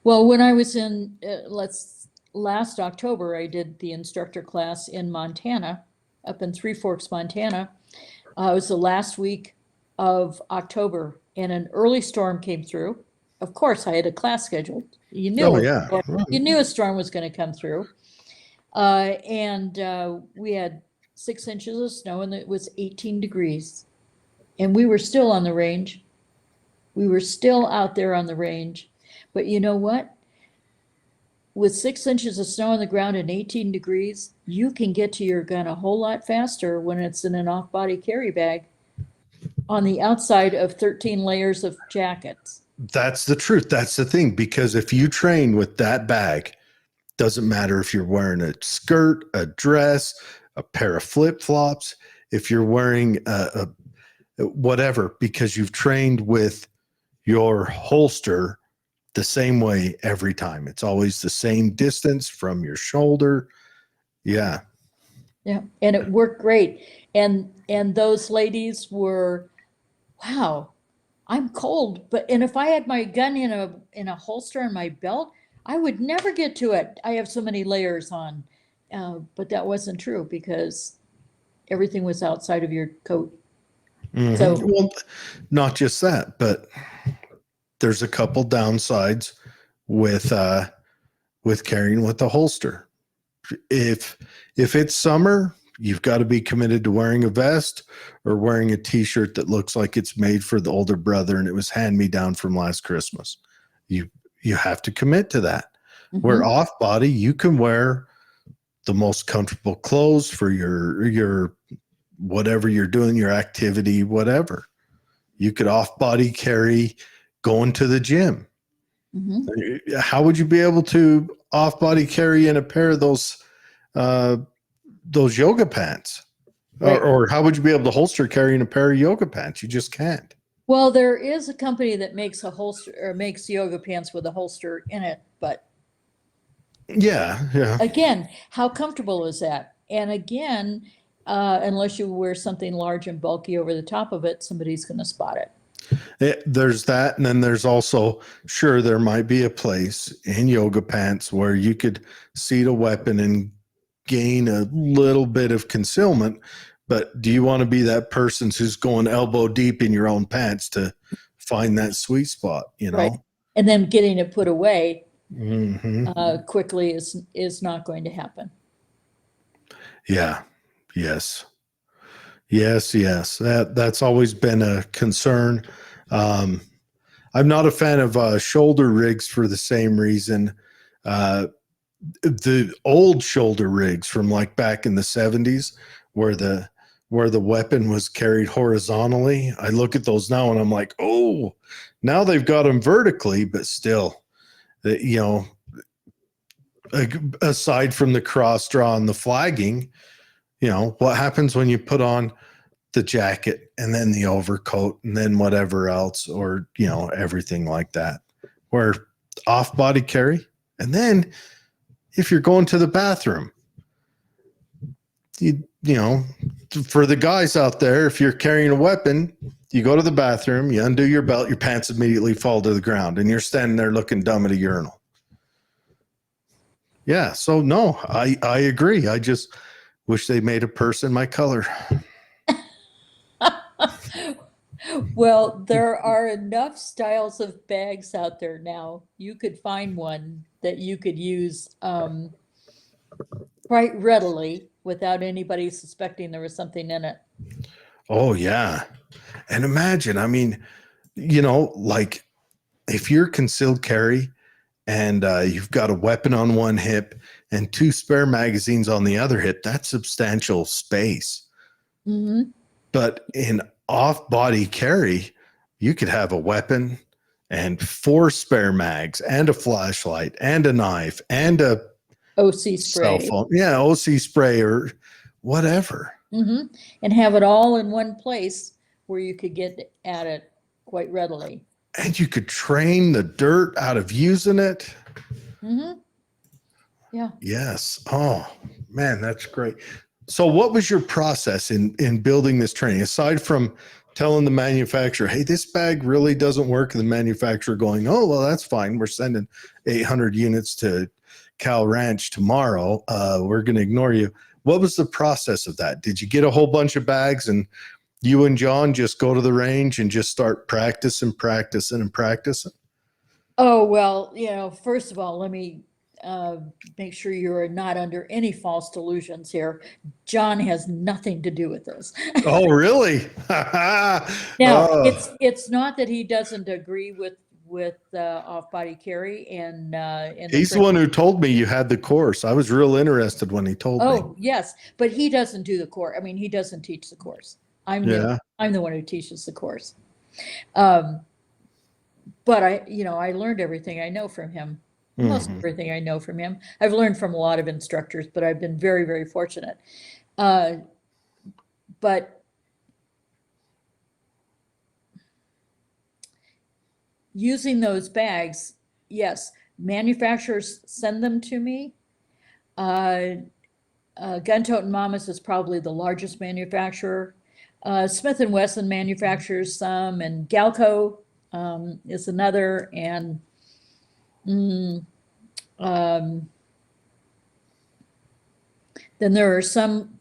Well, when I was in, last October, I did the instructor class in Montana, up in Three Forks, Montana. It was the last week of October, and an early storm came through. Of course, I had a class scheduled. Oh, yeah. You knew a storm was going to come through. And we had 6 inches of snow, and it was 18 degrees. And we were still on the range. We were still out there on the range. But you know what? With 6 inches of snow on the ground and 18 degrees, you can get to your gun a whole lot faster when it's in an off-body carry bag on the outside of 13 layers of jackets. That's the truth. That's the thing. Because if you train with that bag, doesn't matter if you're wearing a skirt, a dress, a pair of flip-flops, if you're wearing whatever, because you've trained with your holster the same way every time. It's always the same distance from your shoulder. Yeah. Yeah, and it worked great. And those ladies were, wow, I'm cold, and if I had my gun in a holster on my belt, I would never get to it. I have so many layers on. But that wasn't true because everything was outside of your coat. Mm-hmm. So, well, not just that, but there's a couple downsides with carrying with a holster. If it's summer, you've got to be committed to wearing a vest or wearing a t-shirt that looks like it's made for the older brother and it was hand me down from last Christmas. You have to commit to that. Where off body, you can wear the most comfortable clothes for your whatever you're doing, your activity, whatever. You could off body carry going to the gym. How would you be able to off body carry in a pair of those yoga pants? Right. Or how would you be able to holster carry in a pair of yoga pants? You just can't. Well, there is a company that makes a holster or makes yoga pants with a holster in it, but Yeah. again, how comfortable is that? And again, unless you wear something large and bulky over the top of it, somebody's going to spot it. There's that, and then there's also, sure, there might be a place in yoga pants where you could seat a weapon and gain a little bit of concealment, but do you want to be that person who's going elbow deep in your own pants to find that sweet spot, you Right. know? And then getting it put away quickly is not going to happen. Yeah. Yes. Yes. That's always been a concern. Um, I'm not a fan of shoulder rigs for the same reason. The old shoulder rigs from like back in the 70s, where the weapon was carried horizontally. I look at those now and I'm like, oh, now they've got them vertically, but still, you know, aside from the cross draw and the flagging, you know, what happens when you put on the jacket and then the overcoat and then whatever else, or, you know, everything like that, where off body carry. And then if you're going to the bathroom, you know, for the guys out there, if you're carrying a weapon, you go to the bathroom, you undo your belt, your pants immediately fall to the ground, and you're standing there looking dumb at a urinal. Yeah. So no, I agree. I just wish they made a person my color. Well, there are enough styles of bags out there now. You could find one that you could use quite readily without anybody suspecting there was something in it. Oh yeah. And imagine, I mean, you know, like if you're concealed carry and you've got a weapon on one hip and two spare magazines on the other hip, that's substantial space. Mm-hmm. But in off body carry, you could have a weapon and four spare mags and a flashlight and a knife and a OC cell spray. phone. Yeah, OC spray or whatever. Mm-hmm. And have it all in one place where you could get at it quite readily. And you could train the dirt out of using it. Mm-hmm. Yeah. Yes. Oh, man, that's great. So what was your process in building this training, aside from telling the manufacturer, hey, this bag really doesn't work, and the manufacturer going, oh, well, that's fine, we're sending 800 units to Cal Ranch tomorrow, we're going to ignore you. What was the process of that? Did you get a whole bunch of bags and you and John just go to the range and just start practicing? Oh, well, you know, first of all, let me make sure you're not under any false delusions here. John has nothing to do with this. Oh, really? Now, Oh. it's not that he doesn't agree with off-body carry and He's the one who told me you had the course. I was real interested when he told me. Oh, yes, but he doesn't do the course. I mean, he doesn't teach the course. I'm the one who teaches the course. But I learned everything I know from him. Most everything I know from him. I've learned from a lot of instructors, but I've been very, very fortunate. But using those bags, yes, manufacturers send them to me. Gun-Toting Mamas is probably the largest manufacturer. Smith & Wesson manufactures some, and Galco is another, and then there are some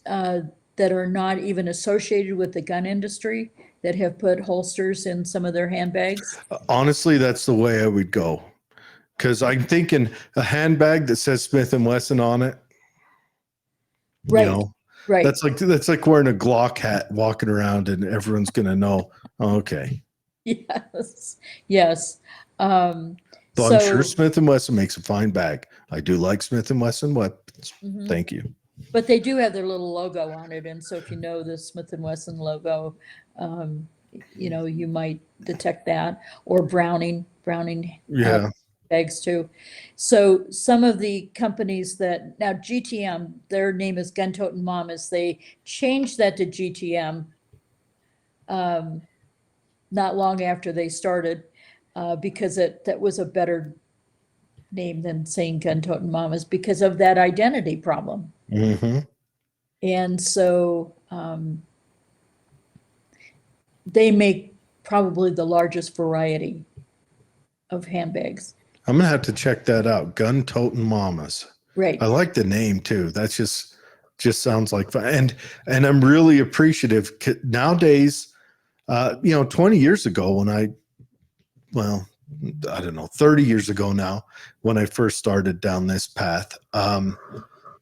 that are not even associated with the gun industry that have put holsters in some of their handbags. Honestly, that's the way I would go, because I'm thinking a handbag that says Smith & Wesson on it. Right. You know, right. That's like wearing a Glock hat, walking around, and everyone's gonna know. Oh, okay. Yes. Yes. So I'm sure Smith & Wesson makes a fine bag. I do like Smith & Wesson weapons. Thank you. But they do have their little logo on it, and so if you know the Smith & Wesson logo, you might detect that, or Browning Yeah. bags too. So some of the companies that now GTM, their name is Gun-Toting Mamas. They changed that to GTM not long after they started because that was a better name than saying Gun-Toting Mamas because of that identity problem. And so they make probably the largest variety of handbags. I'm gonna have to check that out. Gun toting mamas. Right. I like the name too. That's just sounds like fun. And I'm really appreciative nowadays. 20 years ago when I don't know, 30 years ago now, when I first started down this path,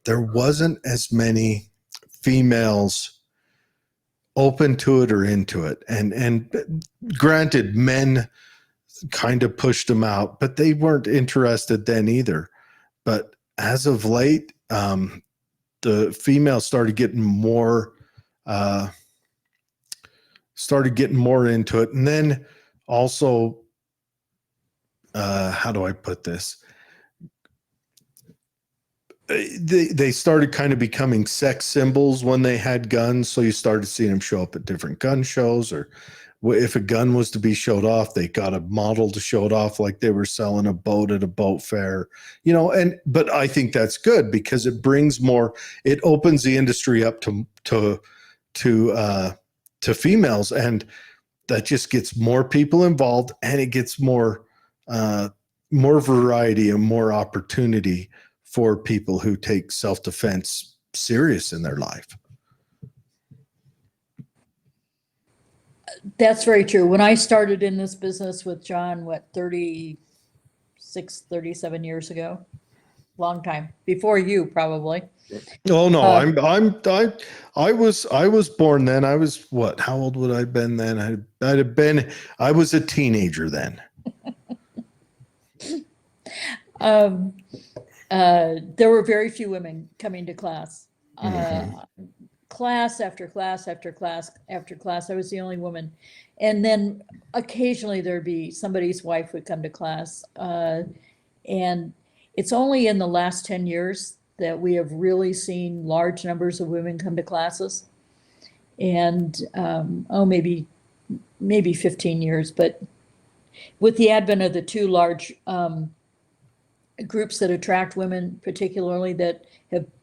there wasn't as many females open to it or into it. And granted, men kind of pushed them out, but they weren't interested then either. But as of late, the females started getting more into it. And then also, how do I put this? They started kind of becoming sex symbols when they had guns. So you started seeing them show up at different gun shows, or if a gun was to be showed off, they got a model to show it off like they were selling a boat at a boat fair, but I think that's good because it opens the industry up to females, and that just gets more people involved, and it gets more variety and more opportunity for people who take self-defense serious in their life. That's very true. When I started in this business with John, 36, 37 years ago, long time before you probably. Oh no, I was born then. I was what? How old would I have been then? I was a teenager then. There were very few women coming to class. Class after class after class after class. I was the only woman. And then occasionally there'd be somebody's wife would come to class. And it's only in the last 10 years that we have really seen large numbers of women come to classes. And maybe 15 years. But with the advent of the two large groups that attract women, particularly that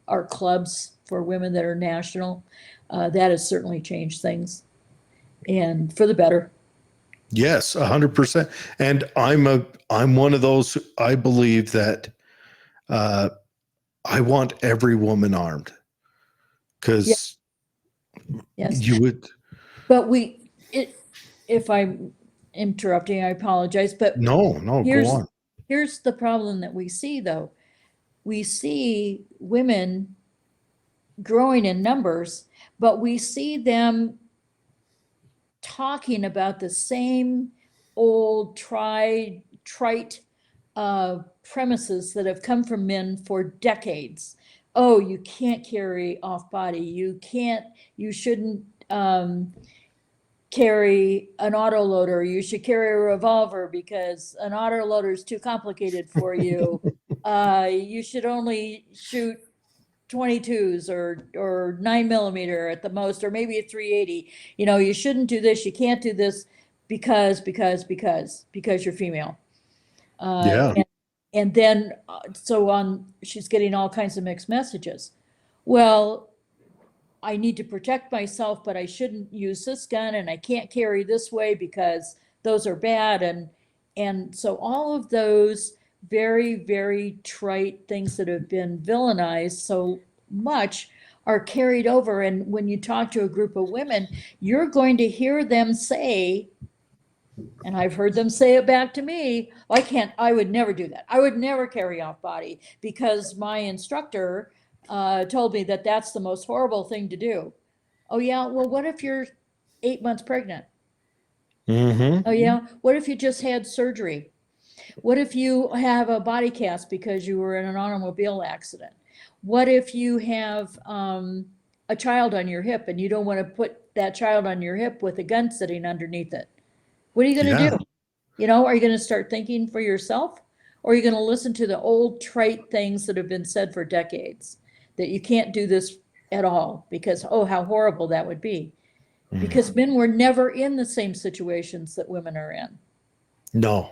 are clubs for women that are national, that has certainly changed things, and for the better. Yes, 100%. And I'm one of those. I believe that I want every woman armed, because yes, you would. But if I'm interrupting, I apologize. But No, go on. Here's the problem that we see, though. We see women growing in numbers, but we see them talking about the same old trite premises that have come from men for decades. Oh, you can't carry off body. You shouldn't carry an autoloader. You should carry a revolver because an autoloader is too complicated for you. You should only shoot 22s or 9mm at the most, or maybe a 380. You shouldn't do this. You can't do this because you're female. Yeah. And then so on, she's getting all kinds of mixed messages. Well, I need to protect myself, but I shouldn't use this gun, and I can't carry this way because those are bad. And so all of those very, very trite things that have been villainized so much are carried over. And when you talk to a group of women, you're going to hear them say, and I've heard them say it back to me, I would never do that. I would never carry off body because my instructor told me that that's the most horrible thing to do. Oh yeah, well, what if you're 8 months pregnant? Mm-hmm. Oh yeah, what if you just had surgery? What if you have a body cast because you were in an automobile accident? What if you have a child on your hip and you don't want to put that child on your hip with a gun sitting underneath it? What are you going to do? Are you going to start thinking for yourself? Or are you going to listen to the old trite things that have been said for decades, that you can't do this at all because, oh, how horrible that would be? Because men were never in the same situations that women are in. No.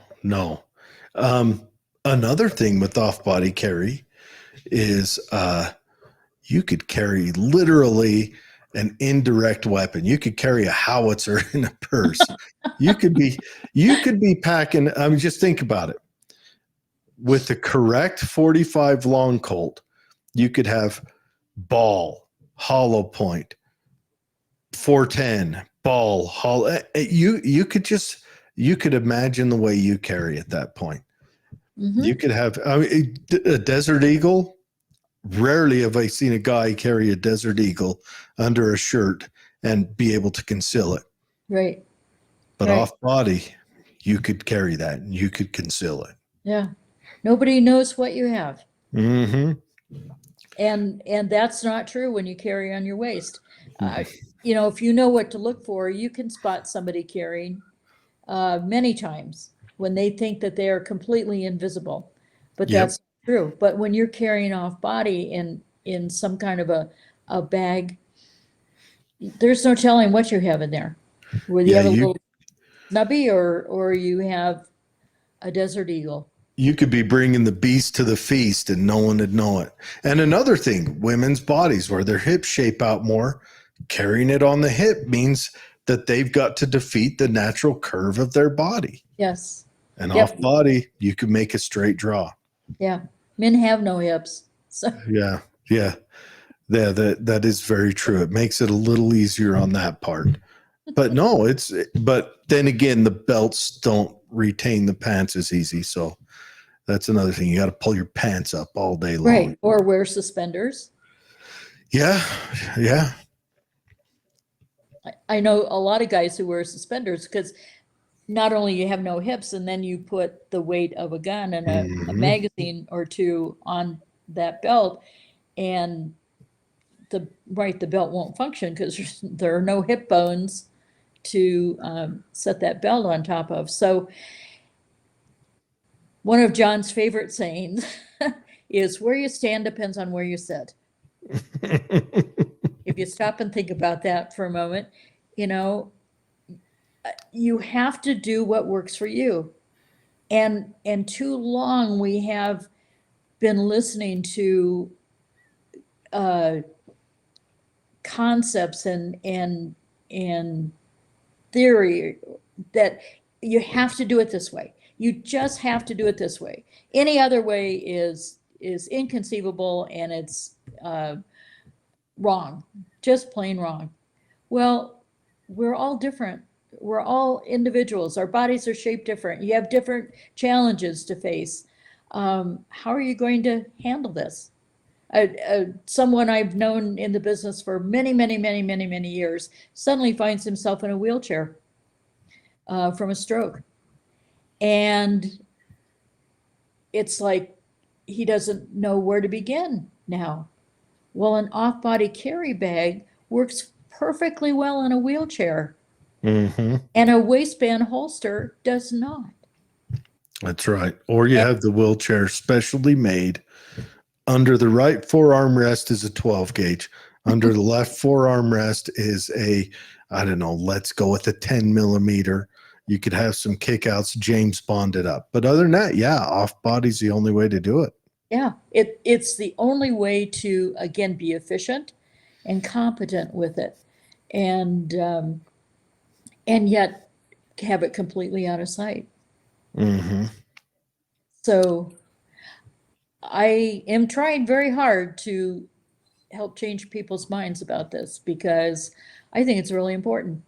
Another thing with off-body carry is you could carry literally an indirect weapon. You could carry a howitzer in a purse. You could be packing. I mean, just think about it. With the correct 45 long Colt, you could have ball, hollow point, 410, ball, hollow. You could imagine the way you carry at that point. Mhm. You could have, I mean, a Desert Eagle. Rarely have I seen a guy carry a Desert Eagle under a shirt and be able to conceal it. Right. But Right. off body, you could carry that and you could conceal it. Yeah. Nobody knows what you have. Mm-hmm. And that's not true when you carry on your waist. You know, if you know what to look for, you can spot somebody carrying many times when they think that they are completely invisible. But Yep. that's true. But when you're carrying off body in some kind of a bag, there's no telling what you have in there. Whether you Yeah, have a little snubby or you have a Desert Eagle. you could be bringing the beast to the feast and no one would know it. And another thing, women's bodies, where their hips shape out more, carrying it on the hip means that they've got to defeat the natural curve of their body. Yes. And Yep. off body, you can make a straight draw. Yeah. Men have no hips. So Yeah. Yeah. Yeah, that is very true. It makes it a little easier on that part. But no, but then again, the belts don't retain the pants as easy. So that's another thing. You got to pull your pants up all day long. right. Or wear suspenders. Yeah. Yeah. I know a lot of guys who wear suspenders because not only you have no hips and then you put the weight of a gun and a Mhm. magazine or two on that belt and the belt won't function because there are no hip bones to set that belt on top of. So one of John's favorite sayings is where you stand depends on where you sit. If you stop and think about that for a moment, you know, you have to do what works for you. And too long we have been listening to concepts and theory that you have to do it this way. You just have to do it this way. Any other way is inconceivable and it's wrong, just plain wrong. Well, we're all different. We're all individuals. Our bodies are shaped different. You have different challenges to face. How are you going to handle this? Someone I've known in the business for many, many, many, many, many years suddenly finds himself in a wheelchair from a stroke. And it's like he doesn't know where to begin now. Well, an off-body carry bag works perfectly well in a wheelchair, Mm-hmm. and a waistband holster does not. That's right. Or you have the wheelchair specially made. Under the right forearm rest is a 12 gauge. Under the left forearm rest is I don't know, let's go with a 10 millimeter. You could have some kickouts, James Bond it up. But other than that, yeah, off body's the only way to do it. Yeah, it's the only way to, again, be efficient and competent with it. And yet have it completely out of sight. Mm-hmm. So I am trying very hard to help change people's minds about this because I think it's really important.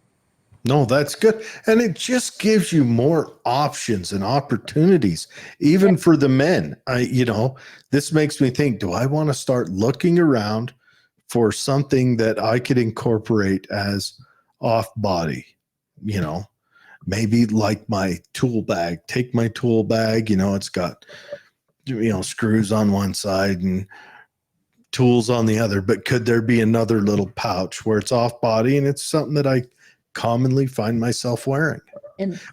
No, that's good. And it just gives you more options and opportunities, even for the men. This makes me think, do I want to start looking around for something that I could incorporate as off body? Maybe like my tool bag. Take my tool bag, it's got screws on one side and tools on the other, but could there be another little pouch where it's off body and it's something that I commonly find myself wearing,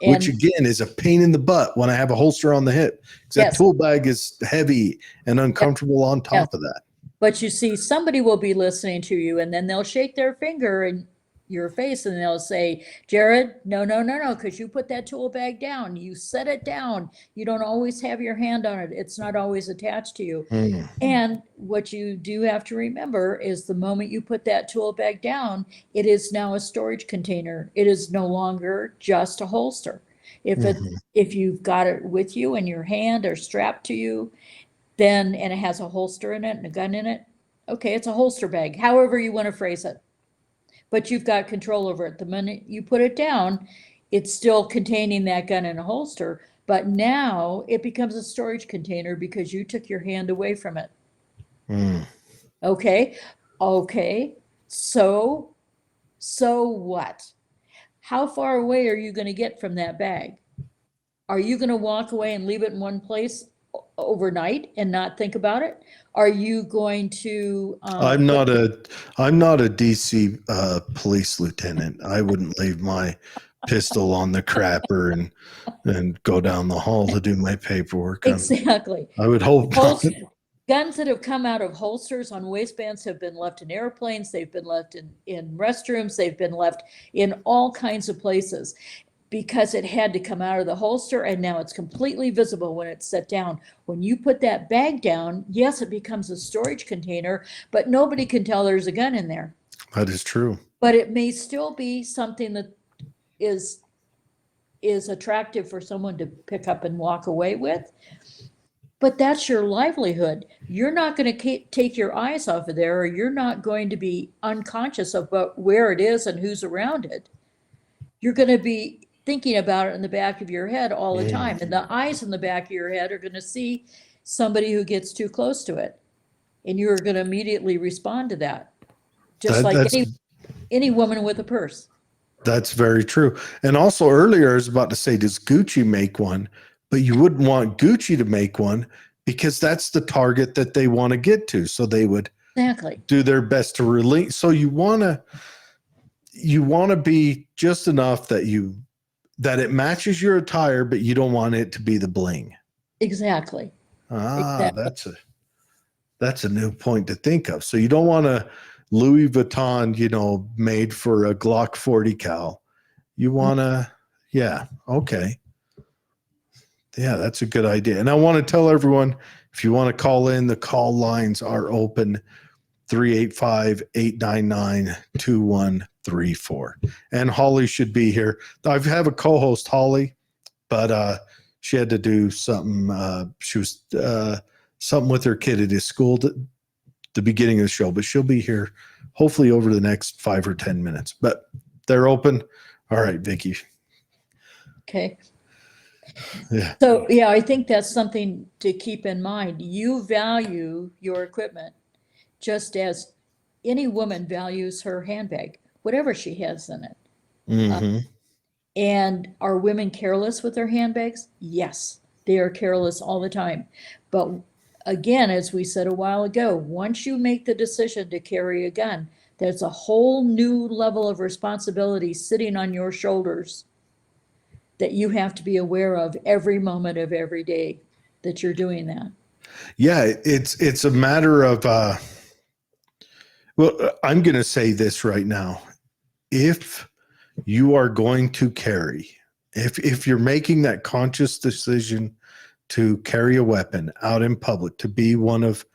which again is a pain in the butt when I have a holster on the hip because that tool bag is heavy and uncomfortable on top of that. But you see, somebody will be listening to you and then they'll shake their finger and your face and they'll say, Jared, no, no, no, no, because you put that tool bag down. You set it down. You don't always have your hand on it. It's not always attached to you. Mm. And what you do have to remember is the moment you put that tool bag down, it is now a storage container. It is no longer just a holster. If you've got it with you in your hand or strapped to you, then, and it has a holster in it and a gun in it, okay, it's a holster bag, however you want to phrase it. But you've got control over it. The minute you put it down, it's still containing that gun in a holster, but now it becomes a storage container because you took your hand away from it. Mm. Okay, okay, so what? How far away are you going to get from that bag? Are you going to walk away and leave it in one place overnight and not think about it? Are you going to? I'm not a DC police lieutenant. I wouldn't leave my pistol on the crapper and go down the hall to do my paperwork. Exactly. I would hope not. Guns that have come out of holsters on waistbands have been left in airplanes. They've been left in restrooms. They've been left in all kinds of places because it had to come out of the holster, and now it's completely visible when it's set down. When you put that bag down, yes, it becomes a storage container, but nobody can tell there's a gun in there. That is true. But it may still be something that is attractive for someone to pick up and walk away with. But that's your livelihood. You're not going to take your eyes off of there, or you're not going to be unconscious about where it is and who's around it. You're going to be thinking about it in the back of your head all the time. And the eyes in the back of your head are going to see somebody who gets too close to it. And you're going to immediately respond to that. Just like any woman with a purse. That's very true. And also earlier I was about to say, does Gucci make one? But you wouldn't want Gucci to make one because that's the target that they want to get to. So they would do their best to release. So you want to be just enough that it matches your attire, but you don't want it to be the bling. Exactly. Exactly. That's a new point to think of. So you don't want a Louis Vuitton, made for a Glock 40 cal. You want to, yeah, okay. Yeah, that's a good idea. And I want to tell everyone, if you want to call in, the call lines are open, 385-899-2134. And Holly should be here. I have a co-host, Holly, but she had to do something. She was something with her kid at his school at the beginning of the show, but she'll be here hopefully over the next 5 or 10 minutes. But they're open. All right, Vicki. Okay. Yeah. So, yeah, I think that's something to keep in mind. You value your equipment just as any woman values her handbag, whatever she has in it. Mm-hmm. And are women careless with their handbags? Yes, they are careless all the time. But again, as we said a while ago, once you make the decision to carry a gun, there's a whole new level of responsibility sitting on your shoulders that you have to be aware of every moment of every day that you're doing that. Yeah, it's a matter of, well, I'm going to say this right now. If you are going to carry, if you're making that conscious decision to carry a weapon out in public, to be one of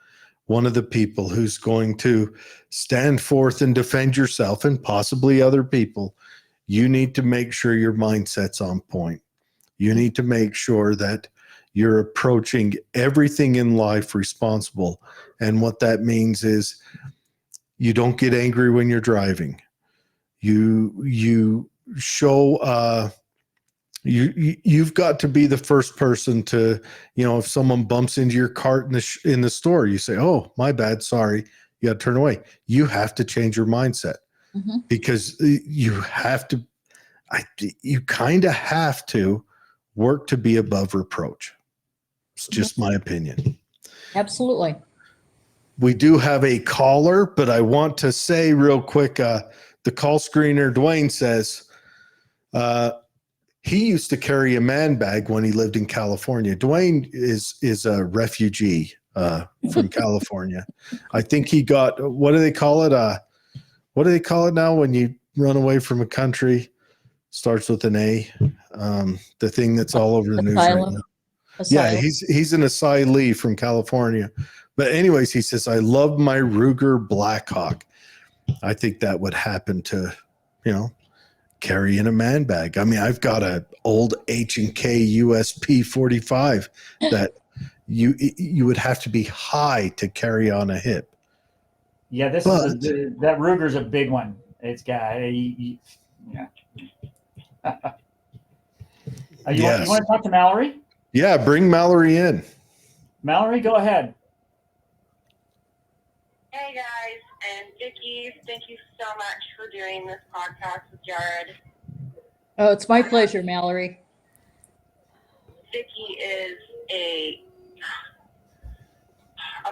the people who's going to stand forth and defend yourself and possibly other people, you need to make sure your mindset's on point. You need to make sure that you're approaching everything in life responsible. And what that means is you don't get angry when you're driving. You show you've got to be the first person to, if someone bumps into your cart in the store, you say, "Oh, my bad, sorry." You got to turn away. You have to change your mindset. Mm-hmm. Because you have to, you kind of have to work to be above reproach. It's just my opinion. Absolutely. We do have a caller, but I want to say real quick, the call screener, Dwayne, says he used to carry a man bag when he lived in California. Dwayne is a refugee from California. I think he got, what do they call it? What do they call it now when you run away from a country. Starts with an A. The thing that's all over the news right Asylum. now. Yeah, Asylum. he's an asylee from California. But anyways, he says, I love my Ruger Blackhawk. I think that would happen to, carry in a man bag. I mean, I've got a old H&K USP 45 that you would have to be high to carry on a hip. Yeah, that Ruger's a big one. It's got yeah. You want to talk to Mallory? Yeah, bring Mallory in. Mallory, go ahead. Hey guys, and Vicki, thank you so much for doing this podcast with Jared. Oh, it's my pleasure, Mallory. Vicki is a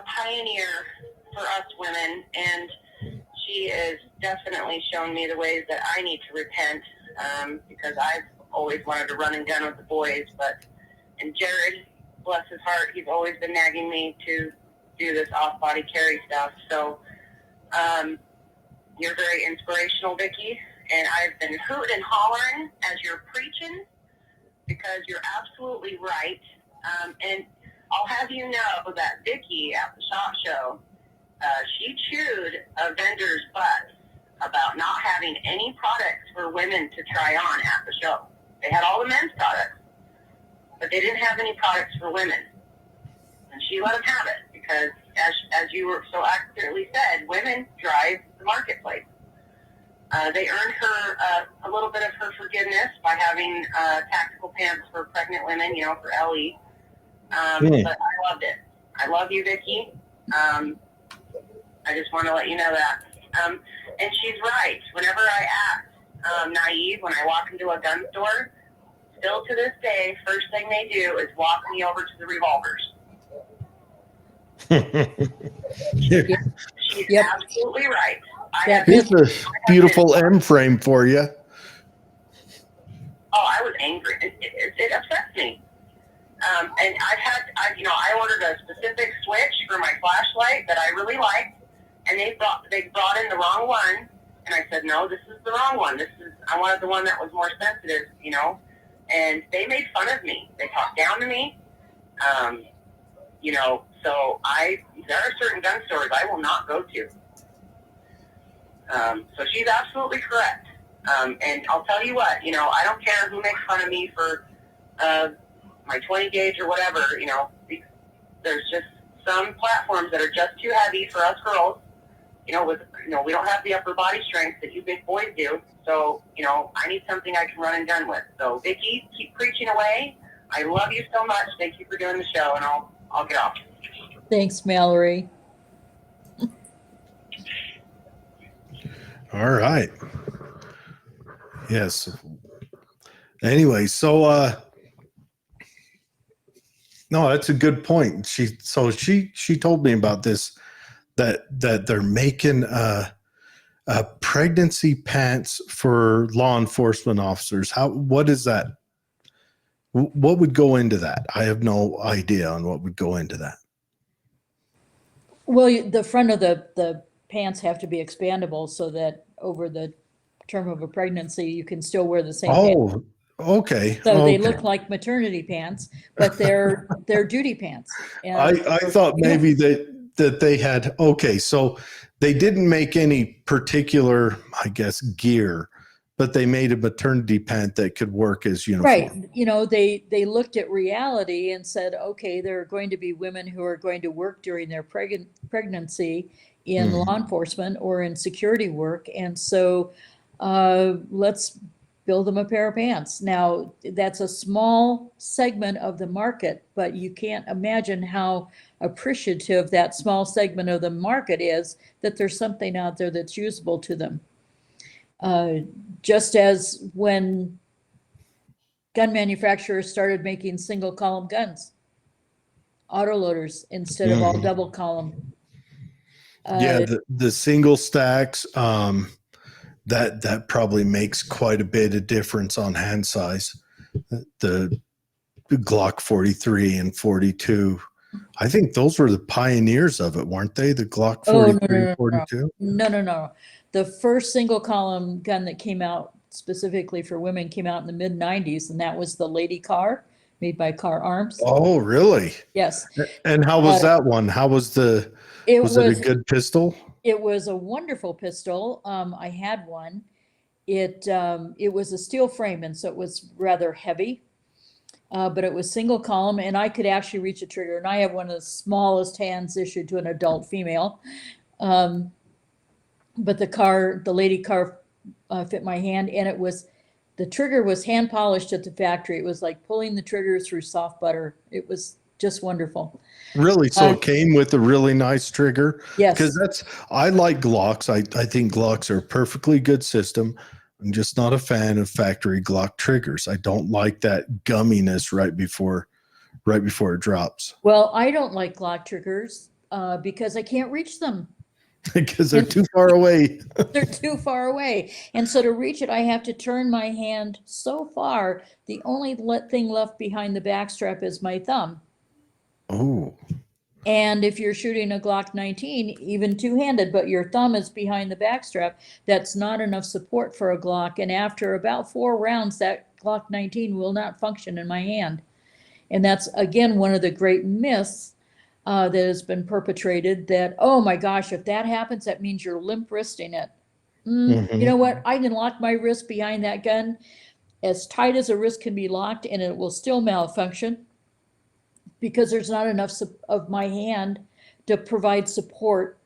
pioneer for us women, and she has definitely shown me the ways that I need to repent, because I've always wanted to run and gun with the boys, and Jared, bless his heart, he's always been nagging me to do this off-body carry stuff. So you're very inspirational, Vicki, and I've been hooting and hollering as you're preaching, because you're absolutely right. And I'll have you know that Vicki at the SHOT Show, she chewed a vendor's butt about not having any products for women to try on at the show. They had all the men's products, but they didn't have any products for women. And she let them have it because, as you were so accurately said, women drive the marketplace. They earned her a little bit of her forgiveness by having tactical pants for pregnant women, for LE. But I loved it. I love you, Vicki. I just want to let you know that. And she's right. Whenever I act naive when I walk into a gun store, still to this day, first thing they do is walk me over to the revolvers. She's absolutely right. Here's a beautiful M frame for you. Oh, I was angry. It upsets me. And I ordered a specific switch for my flashlight that I really liked, and they brought in the wrong one, and I said, no, this is the wrong one. I wanted the one that was more sensitive, and they made fun of me. They talked down to me. So there are certain gun stores I will not go to. So she's absolutely correct. And I'll tell you what, I don't care who makes fun of me for my 20 gauge or whatever, there's just some platforms that are just too heavy for us girls. We don't have the upper body strength that you big boys do. So, I need something I can run and gun with. So Vicki, keep preaching away. I love you so much. Thank you for doing the show, and I'll get off. Thanks, Mallory. All right. Yes. Anyway, so no, that's a good point. She told me about this, that they're making pregnancy pants for law enforcement officers. What is that? What would go into that? I have no idea on what would go into that. Well, the front of the pants have to be expandable so that over the term of a pregnancy, you can still wear the same pants. Okay. So they look like maternity pants, but they're duty pants. And I thought maybe that they had, so they didn't make any particular, I guess, gear, but they made a maternity pant that could work as uniform. Right. They looked at reality and said, okay, there are going to be women who are going to work during their pregnancy in law enforcement or in security work. And so let's build them a pair of pants. Now, that's a small segment of the market, but you can't imagine how appreciative that small segment of the market is that there's something out there that's usable to them. Just as when gun manufacturers started making single column guns, autoloaders instead of all double column. The single stacks, that probably makes quite a bit of difference on hand size. The Glock 43 and 42 I think those were the pioneers of it, weren't they? The Glock Oh, no, 43, no, no, 42. No. The first single column gun that came out specifically for women came out in the mid 90s, and that was the Lady Carr, made by Carr Arms. Oh, really? Yes. And how was that one? How was It was it a good pistol? It was a wonderful pistol. I had one. It was a steel frame, and so it was rather heavy. But it was single column, and I could actually reach a trigger. And I have one of the smallest hands issued to an adult female. But the Lady Carr fit my hand, and the trigger was hand polished at the factory. It was like pulling the trigger through soft butter. It was just wonderful. Really? So it came with a really nice trigger? Yes. Because I like Glocks. I think Glocks are a perfectly good system. I'm just not a fan of factory Glock triggers. I don't like that gumminess right before it drops. Well, I don't like Glock triggers because I can't reach them. Because they're too far away. They're too far away. And so to reach it, I have to turn my hand so far. The only thing left behind the backstrap is my thumb. Oh. And if you're shooting a Glock 19, even two-handed, but your thumb is behind the backstrap, that's not enough support for a Glock. And after about 4 rounds, that Glock 19 will not function in my hand. And that's, again, one of the great myths that has been perpetrated, that, oh my gosh, if that happens, that means you're limp wristing it. You know what? I can lock my wrist behind that gun as tight as a wrist can be locked, and it will still malfunction because there's not enough of my hand to provide support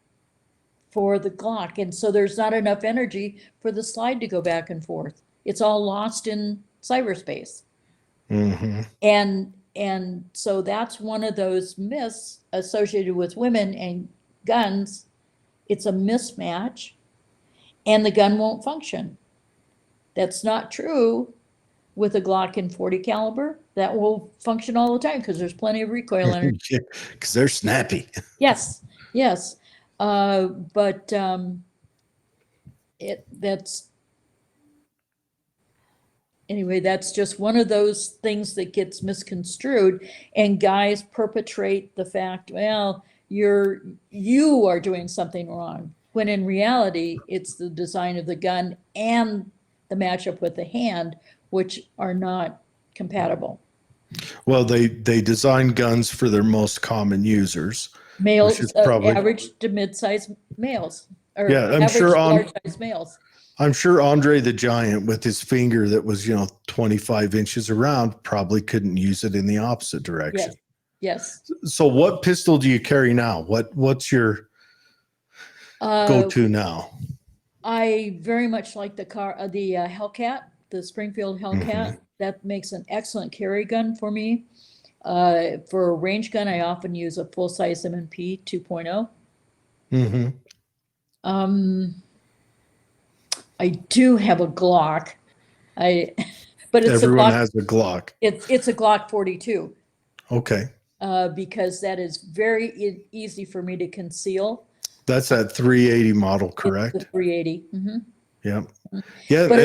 for the Glock. And so there's not enough energy for the slide to go back and forth. It's all lost in cyberspace. And so that's one of those myths associated with women and guns. It's a mismatch, and the gun won't function. That's not true with a Glock in 40 caliber. That will function all the time because there's plenty of recoil energy. Because they're snappy. Yes. But anyway, that's just one of those things that gets misconstrued, and guys perpetrate the fact, well, you are doing something wrong, when in reality, it's the design of the gun and the matchup with the hand, which are not compatible. Well, they design guns for their most common users. Males, average to mid-size males, or Yeah, I'm average sure to large-size males. I'm sure Andre the Giant, with his finger that was 25 inches around, probably couldn't use it in the opposite direction. Yes. So what pistol do you carry now? What's your go-to now? I very much like the Hellcat, the Springfield Hellcat. That makes an excellent carry gun for me. For a range gun, I often use a full-size M&P 2.0. I do have a Glock. But it's everyone has a Glock. It's a Glock 42. Okay. Because that is very easy for me to conceal. That's that 380 model, correct? It's the 380. Yeah. Yeah. But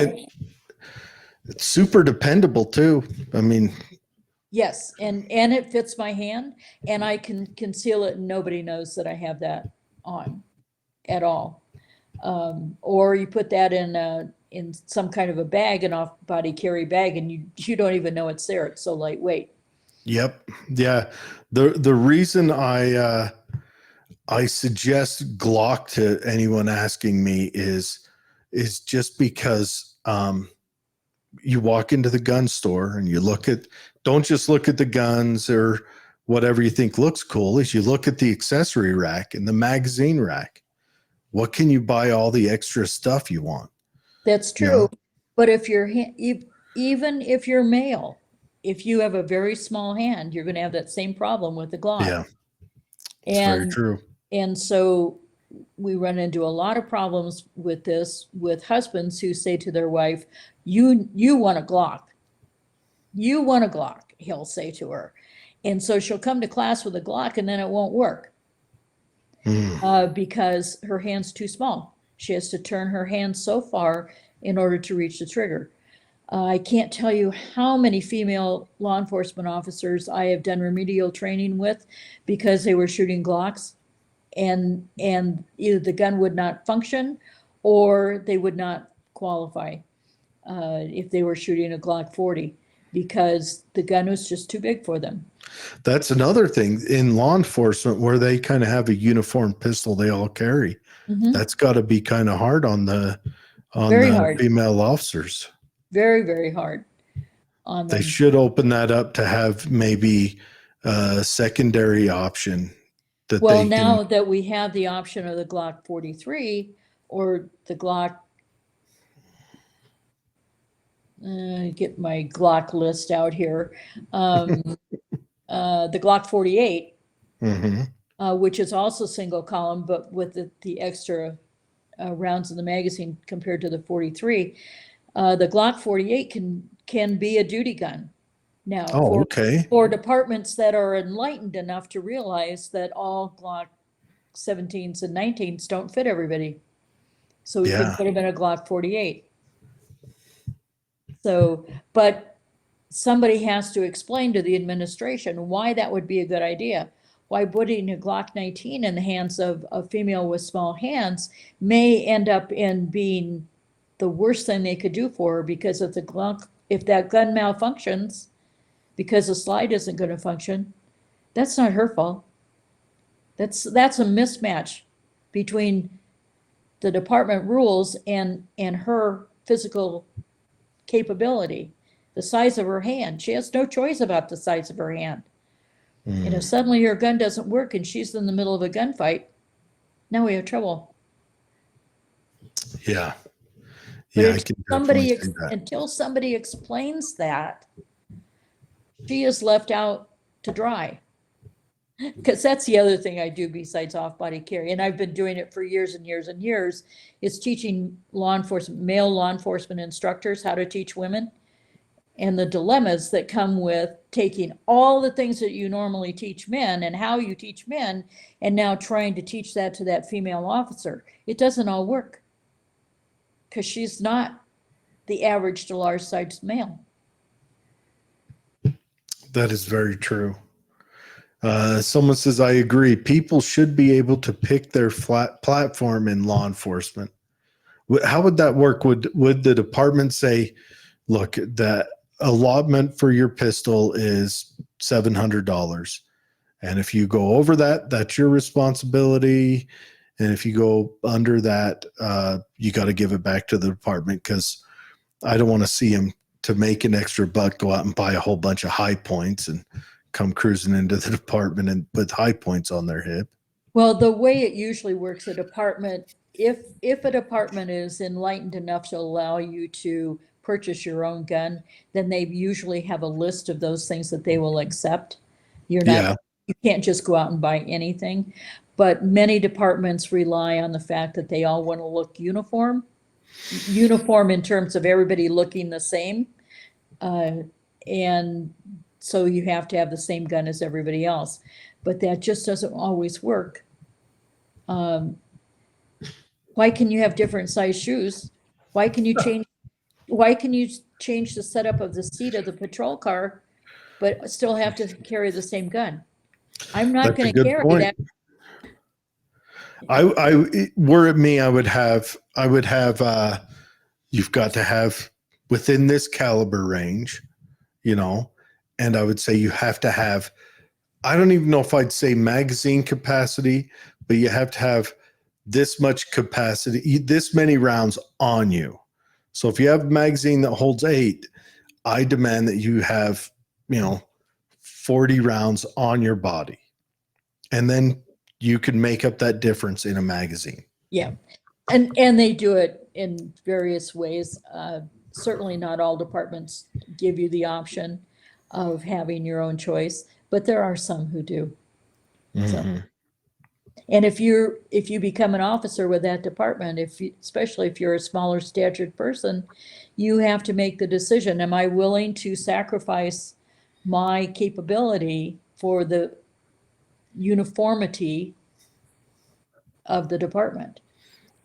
it's super dependable too. I mean, yes, and it fits my hand, and I can conceal it, and nobody knows that I have that on at all. Or you put that in some kind of a bag, an off-body carry bag, and you don't even know it's there. It's so lightweight. Yep. Yeah. The reason I suggest Glock to anyone asking me is just because you walk into the gun store and don't just look at the guns or whatever you think looks cool, is you look at the accessory rack and the magazine rack. What can you buy all the extra stuff you want? That's true. But even if you're male, if you have a very small hand, you're going to have that same problem with the Glock. Yeah, it's very true. And so we run into a lot of problems with this, with husbands who say to their wife, you want a Glock. You want a Glock, he'll say to her. And so she'll come to class with a Glock, and then it won't work because her hand's too small. She has to turn her hand so far in order to reach the trigger. I can't tell you how many female law enforcement officers I have done remedial training with because they were shooting Glocks and either the gun would not function or they would not qualify if they were shooting a Glock 40 because the gun was just too big for them. That's another thing in law enforcement where they kind of have a uniform pistol they all carry. Mhm. That's got to be kind of hard on the Very hard. female officers. Very, very hard on They them. should open that up to have maybe a secondary option that Well, they now can. that we have the option of the Glock 43 or the Glock, get my Glock list out here. The Glock 48, Mhm. which is also single column, but with the extra rounds in the magazine compared to the 43. The Glock 48 can be a duty gun. Now, Oh, okay. for departments that are enlightened enough to realize that all Glock 17s and 19s don't fit everybody. So we can Yeah. put them in a Glock 48. So, but somebody has to explain to the administration why that would be a good idea. Why putting a Glock 19 in the hands of a female with small hands may end up in being the worst thing they could do for her because if that gun malfunctions, because the slide isn't going to function, that's not her fault. That's a mismatch between the department rules and her physical capability, the size of her hand. She has no choice about the size of her hand. And if suddenly her gun doesn't work and she's in the middle of a gunfight, now we have trouble. Yeah. But Yeah, I can definitely see that. until somebody explains that, she is left out to dry. Because that's the other thing I do besides off-body carry, and I've been doing it for years and years and years, is teaching male law enforcement instructors how to teach women and the dilemmas that come with taking all the things that you normally teach men and how you teach men and now trying to teach that to that female officer. It doesn't all work because she's not the average to large sized male. That is very true. Someone says, I agree. People should be able to pick their flat platform in law enforcement. How would that work? Would the department say, look, that allotment for your pistol is $700. And if you go over that, that's your responsibility. And if you go under that, you got to give it back to the department because I don't want to see him to make an extra buck, go out and buy a whole bunch of high points and come cruising into the department and put high points on their hip. Well, the way it usually works, a department, if a department is enlightened enough to allow you to purchase your own gun, then they usually have a list of those things that they will accept. You can't just go out and buy anything. But many departments rely on the fact that they all want to look uniform in terms of everybody looking the same. And so you have to have the same gun as everybody else. But that just doesn't always work. Why can you have different size shoes? Why can you change the setup of the seat of the patrol car, but still have to carry the same gun? I'm not going to carry that. Were it me, I would have, you've got to have within this caliber range, and I would say you have to have, I don't even know if I'd say magazine capacity, but you have to have this much capacity, this many rounds on you. So if you have a magazine that holds 8, I demand that you have, 40 rounds on your body. And then you can make up that difference in a magazine. Yeah. And they do it in various ways. Certainly not all departments give you the option of having your own choice, but there are some who do. Mm-hmm. So, and if you become an officer with that department, especially if you're a smaller statured person, you have to make the decision, am I willing to sacrifice my capability for the uniformity of the department?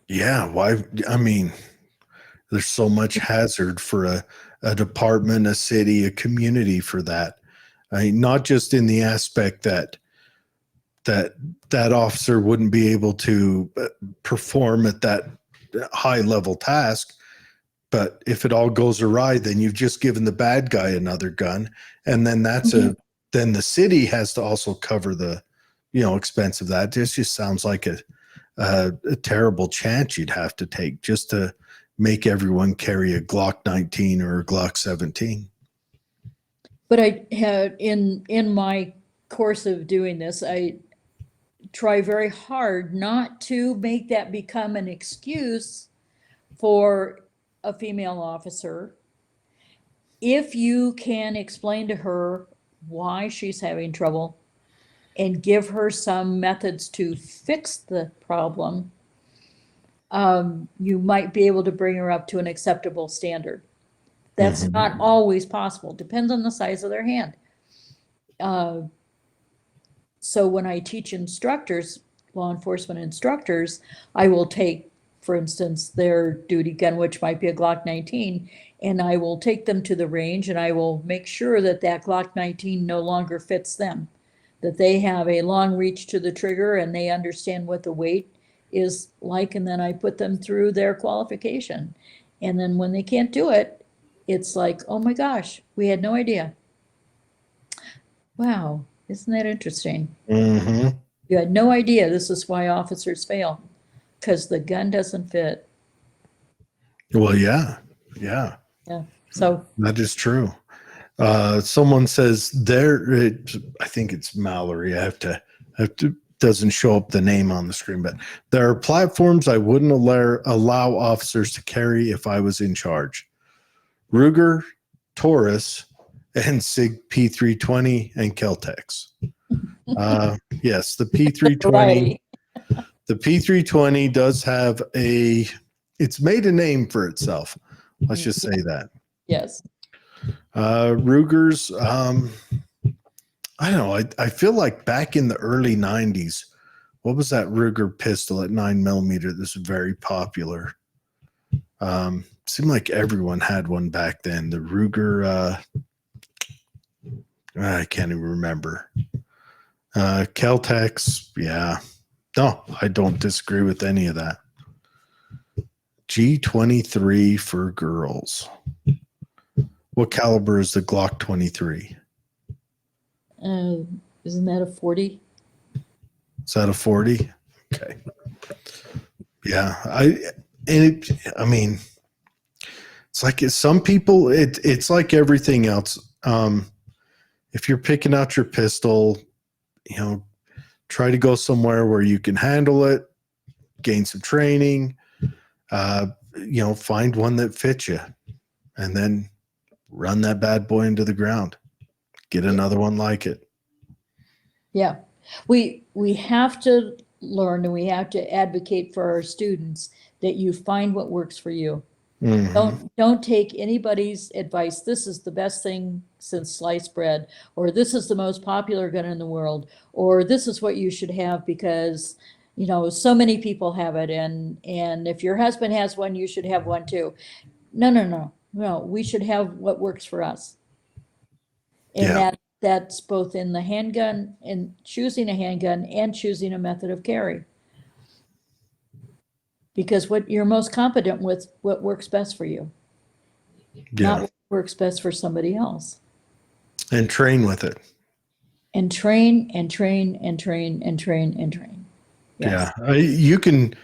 Yeah. Why? I mean, there's so much hazard for a department, a city, a community for that. I mean, not just in the aspect that officer wouldn't be able to perform at that high level task, but if it all goes awry, then you've just given the bad guy another gun, and then then the city has to also cover the expense of that. This just sounds like a terrible chance you'd have to take just to make everyone carry a Glock 19 or a Glock 17. But I had in my course of doing this, I try very hard not to make that become an excuse for a female officer. If you can explain to her why she's having trouble and give her some methods to fix the problem, you might be able to bring her up to an acceptable standard. That's not always possible. Depends on the size of their hand. So when I teach instructors, law enforcement instructors, I will take, for instance, their duty gun, which might be a Glock 19, and I will take them to the range and I will make sure that that Glock 19 no longer fits them, that they have a long reach to the trigger and they understand what the weight is like, and then I put them through their qualification. And then when they can't do it, it's like, oh my gosh, we had no idea. Wow, isn't that interesting? Mm-hmm. You had no idea this is why officers fail, because the gun doesn't fit. Well, yeah. Yeah. So That is true. Someone says I think it's Mallory. I have to, doesn't show up the name on the screen, but there are platforms I wouldn't allow officers to carry if I was in charge. Ruger, Taurus, and SIG P320 and Keltex. Yes, the P320. variety. The P320 does have it's made a name for itself. Let's just say that. Yes. Ruger's, I don't know. I feel like back in the early 90s, what was that Ruger pistol at 9mm that was very popular? Seemed like everyone had one back then. The Ruger, I can't even remember. Keltex, yeah. No, I don't disagree with any of that. G23 for girls. What caliber is the Glock 23? Isn't that a 40? Is that a 40? Okay. Yeah. I mean, it's like some people, it's like everything else. If you're picking out your pistol, try to go somewhere where you can handle it, gain some training, find one that fits you, and then run that bad boy into the ground. Get another one like it. Yeah. We have to learn and we have to advocate for our students that you find what works for you. Mm-hmm. Don't take anybody's advice. This is the best thing since sliced bread, or this is the most popular gun in the world, or this is what you should have because so many people have it, and if your husband has one, you should have one too. No. We should have what works for us, and that's both in the handgun and choosing a handgun and choosing a method of carry. Because what you're most competent with, what works best for you, not what works best for somebody else. And train with it. And train and train and train and train and train. Yes. Yeah, you can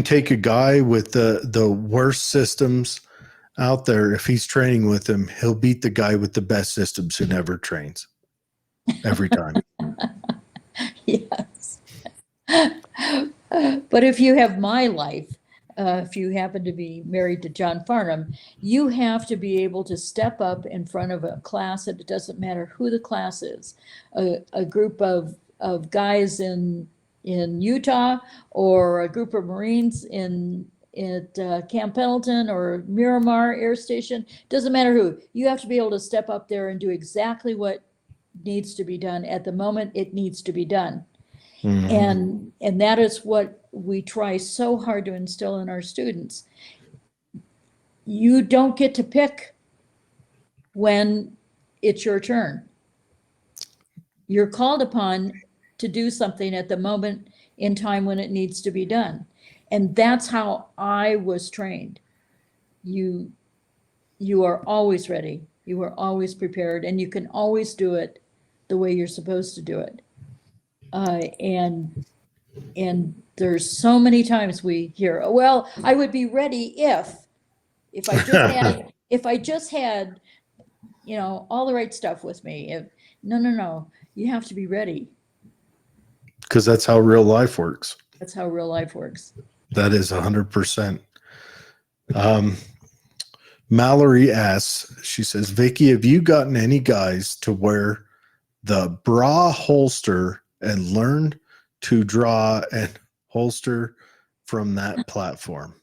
take a guy with the worst systems out there. If he's training with him, he'll beat the guy with the best systems who never trains every time. Yes. But if you have my life, if you happen to be married to John Farnam, you have to be able to step up in front of a class, and it doesn't matter who the class is, a group of guys in Utah, or a group of Marines at Camp Pendleton or Miramar Air Station. Doesn't matter who. You have to be able to step up there and do exactly what needs to be done at the moment it needs to be done. Mm-hmm. And that is what we try so hard to instill in our students. You don't get to pick when it's your turn. You're called upon to do something at the moment in time when it needs to be done. And that's how I was trained. You are always ready. You are always prepared, and you can always do it the way you're supposed to do it. And there's so many times we hear, "Oh, well, I would be ready if I just had, all the right stuff with me." No. You have to be ready. Because that's how real life works. That's how real life works. That is 100%. Mallory asks, she says, Vicki, have you gotten any guys to wear the bra holster and learn to draw and holster from that platform?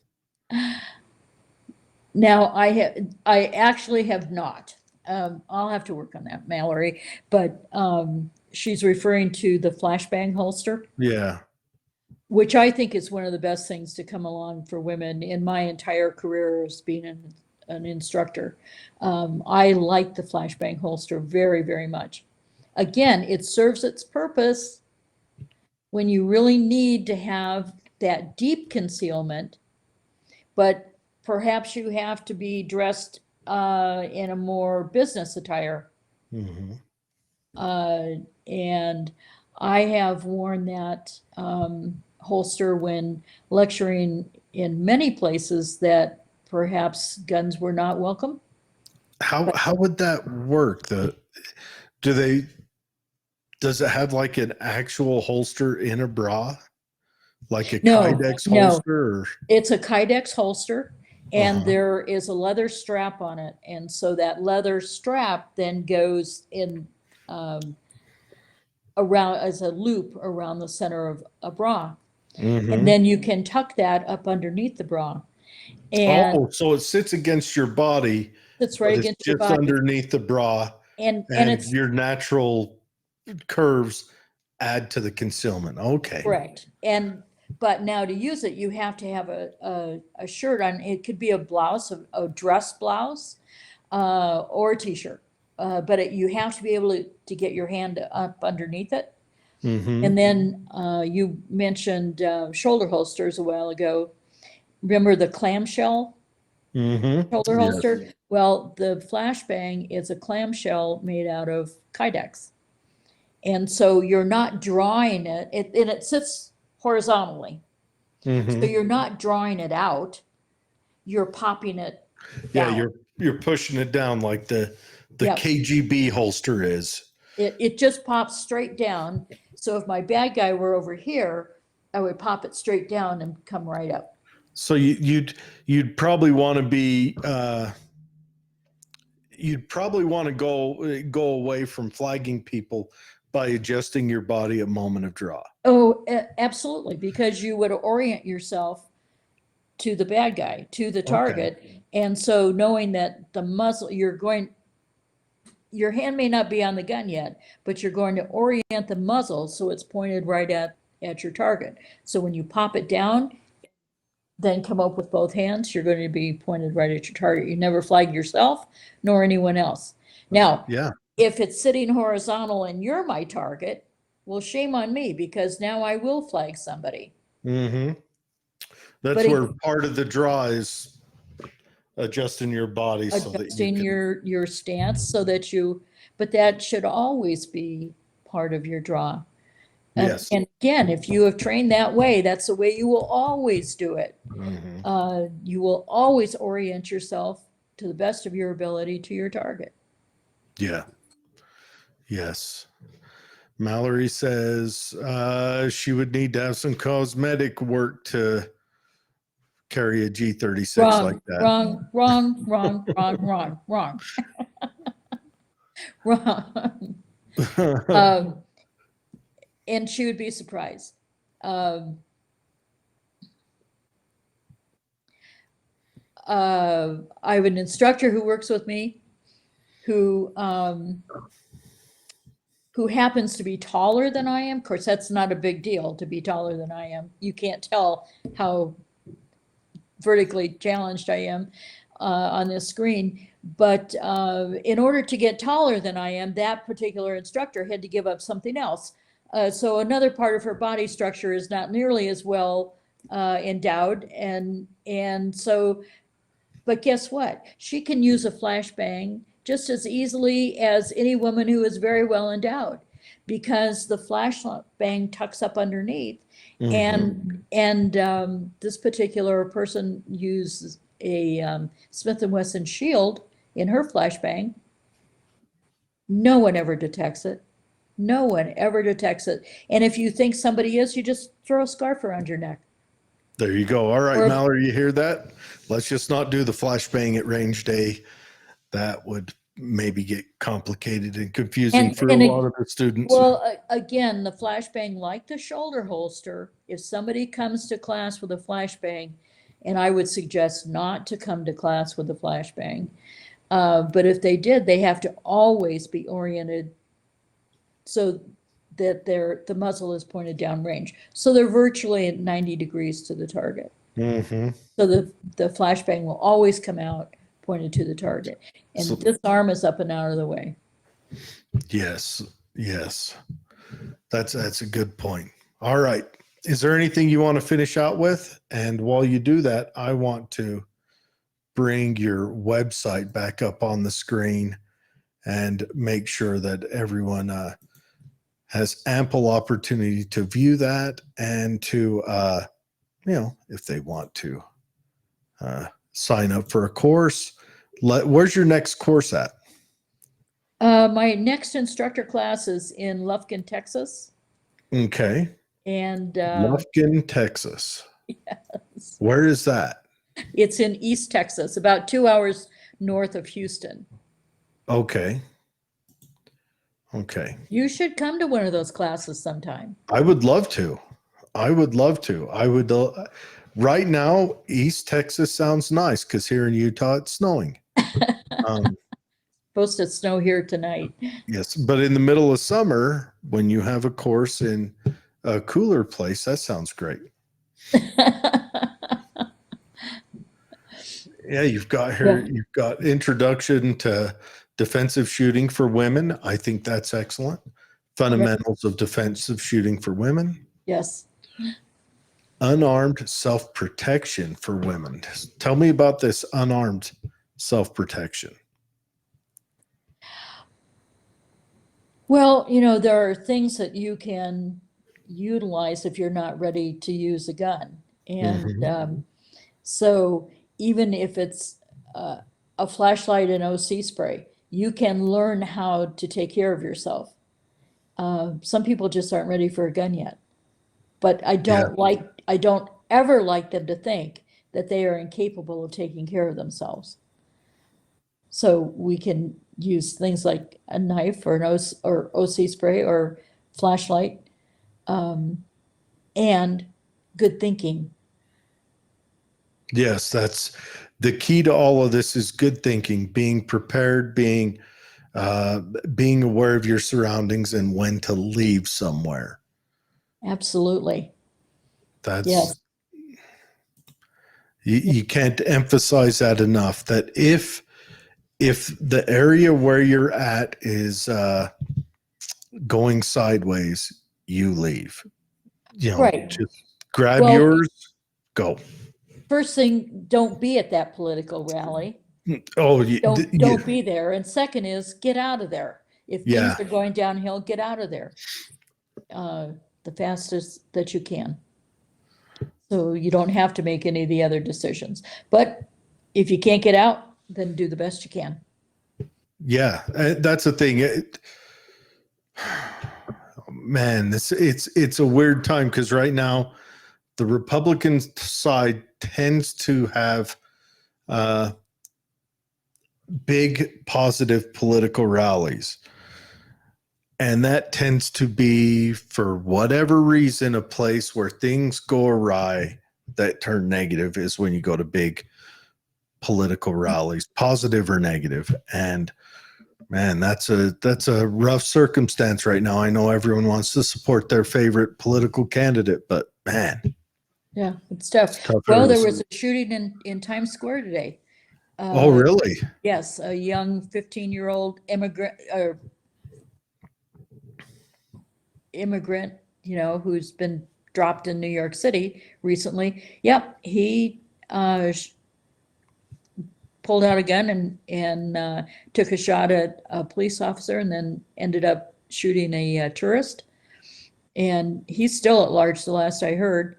Now, I actually have not. I'll have to work on that, Mallory. But she's referring to the flashbang holster, Yeah. which I think is one of the best things to come along for women in my entire career as being an instructor. I like the flashbang holster very, very much. Again, it serves its purpose when you really need to have that deep concealment, but perhaps you have to be dressed in a more business attire. Mm-hmm. And I have worn that holster when lecturing in many places that perhaps guns were not welcome. How would that work? Does it have like an actual holster in a bra? Like a No, Kydex no. holster? Or? It's a Kydex holster, and Uh-huh. there is a leather strap on it. And so that leather strap then goes in around as a loop around the center of a bra. Mm-hmm. And then you can tuck that up underneath the bra. And So it sits against your body, it's right but against it's your just body. underneath the bra, And and it's your natural curves add to the concealment. Okay. correct. But now to use it, you have to have a shirt on. It could be a blouse, a dress blouse, or a t-shirt. But you have to be able to get your hand up underneath it. Mm-hmm. And then you mentioned shoulder holsters a while ago. Remember the clamshell Mm-hmm. shoulder Yes. holster? Well, the flashbang is a clamshell made out of Kydex. And so you're not drawing it, and it sits horizontally. Mm-hmm. So you're not drawing it out, you're popping it Yeah, down. you're pushing it down like the Yep. KGB holster is. It just pops straight down. So if my bad guy were over here, I would pop it straight down and come right up. So you'd probably want to be you'd probably want to go away from flagging people by adjusting your body at moment of draw. Oh, absolutely, because you would orient yourself to the bad guy, to the target. Okay. And so knowing that the muzzle, your hand may not be on the gun yet, but you're going to orient the muzzle so it's pointed right at your target. So when you pop it down, then come up with both hands, you're going to be pointed right at your target. You never flag yourself nor anyone else. Now, yeah, if it's sitting horizontal and you're my target, well, shame on me, because now I will flag somebody. Mm-hmm. That's where part of the draw is adjusting your body so that you can... your stance so that but that should always be part of your draw. Yes. And again, if you have trained that way, that's the way you will always do it. Mm-hmm. You will always orient yourself to the best of your ability to your target. Yeah. Yes. Mallory says she would need to have some cosmetic work to carry a G36 like that. Wrong. And she would be surprised. I have an instructor who works with me who happens to be taller than I am. Of course, that's not a big deal to be taller than I am. You can't tell how vertically challenged I am. on this screen. But in order to get taller than I am, that particular instructor had to give up something else. So another part of her body structure is not nearly as well endowed. And so, but guess what? She can use a flashbang just as easily as any woman who is very well endowed, because the flashbang tucks up underneath. And this particular person uses a Smith & Wesson Shield in her flashbang. No one ever detects it. No one ever detects it. And if you think somebody is, you just throw a scarf around your neck. There you go. All right, Or- Mallory, you hear that? Let's just not do the flashbang at range day. That would maybe get complicated and confusing for a lot of the students. Well, again, the flashbang, like the shoulder holster, if somebody comes to class with a flashbang, and I would suggest not to come to class with a flashbang, but if they did, they have to always be oriented so that the muzzle is pointed downrange. So they're virtually at 90 degrees to the target. Mm-hmm. So the flashbang will always come out pointed to the target. And So- this arm is up and out of the way. Yes, yes. That's a good point. All right. Is there anything you want to finish out with? And while you do that, I want to bring your website back up on the screen and make sure that everyone has ample opportunity to view that and to, if they want to sign up for a course. Where's your next course at? My next instructor class is in Lufkin, Texas. Okay. And Lufkin, Texas. yes, Where is that? it's in East Texas, about 2 hours north of Houston. Okay. Okay. You should come to one of those classes sometime. I would love to. I would love to. I would. Right now, East Texas sounds nice because here in Utah it's snowing. Supposed to snow here tonight. Yes, but in the middle of summer, when you have a course in a cooler place, that sounds great. Yeah, you've got here. Yeah. You've got introduction to defensive shooting for women. I think that's excellent. Fundamentals of defensive shooting for women. Yes. Unarmed self-protection for women. Tell me about this unarmed self-protection. Well, there are things that you can utilize if you're not ready to use a gun. And so even if it's a flashlight and OC spray, you can learn how to take care of yourself. Some people just aren't ready for a gun yet. But I don't ever like them to think that they are incapable of taking care of themselves. So we can use things like a knife or or OC spray or flashlight, and good thinking. Yes, that's the key to all of this is good thinking, being prepared, being aware of your surroundings and when to leave somewhere. Absolutely. That's Yes. you can't emphasize that enough, that if the area where you're at is going sideways, you leave. Right. Just grab Well, yours, go. First thing, don't be at that political rally. Oh, Don't be there. And second is get out of there. If Yeah. things are going downhill, get out of there the fastest that you can. So you don't have to make any of the other decisions. But if you can't get out, then do the best you can. Yeah, that's the thing. Man, it's a weird time because right now the Republican side tends to have big positive political rallies. And that tends to be, for whatever reason, a place where things go awry that turn negative is when you go to big political rallies, positive or negative. And man, that's a rough circumstance right now. I know everyone wants to support their favorite political candidate, but man. Yeah, it's tough. Tough Well, there areas. was a shooting in Times Square today. Oh, really? Yes, a young 15-year-old immigrant, who's been dropped in New York City recently. Yep, he pulled out a gun and took a shot at a police officer and then ended up shooting a tourist. And he's still at large, the last I heard.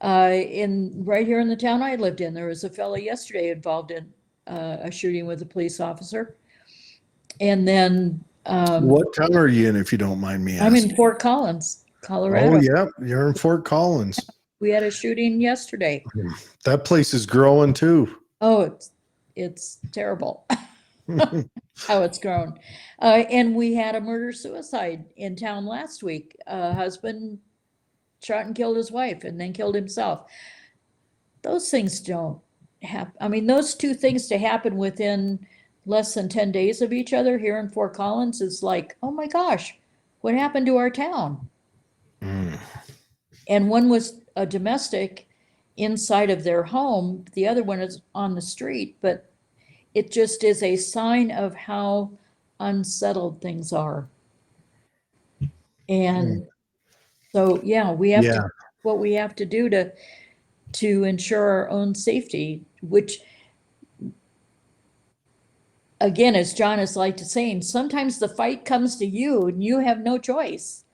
Right here in the town I lived in, there was a fellow yesterday involved in a shooting with a police officer. And then What town are you in, if you don't mind me I'm asking? in Fort Collins, Colorado. Oh, yeah, you're in Fort Collins. We had a shooting yesterday. That place is growing too. Oh, it's terrible how it's grown. And we had a murder-suicide in town last week. A husband shot and killed his wife and then killed himself. Those things don't happen. I mean, those two things to happen within less than 10 days of each other here in Fort Collins is like, oh my gosh, what happened to our town? And one was a domestic inside of their home. The other one is on the street, but it just is a sign of how unsettled things are. And so, yeah, we have to, what we have to do to ensure our own safety, which again, as John is like to saying, sometimes the fight comes to you and you have no choice.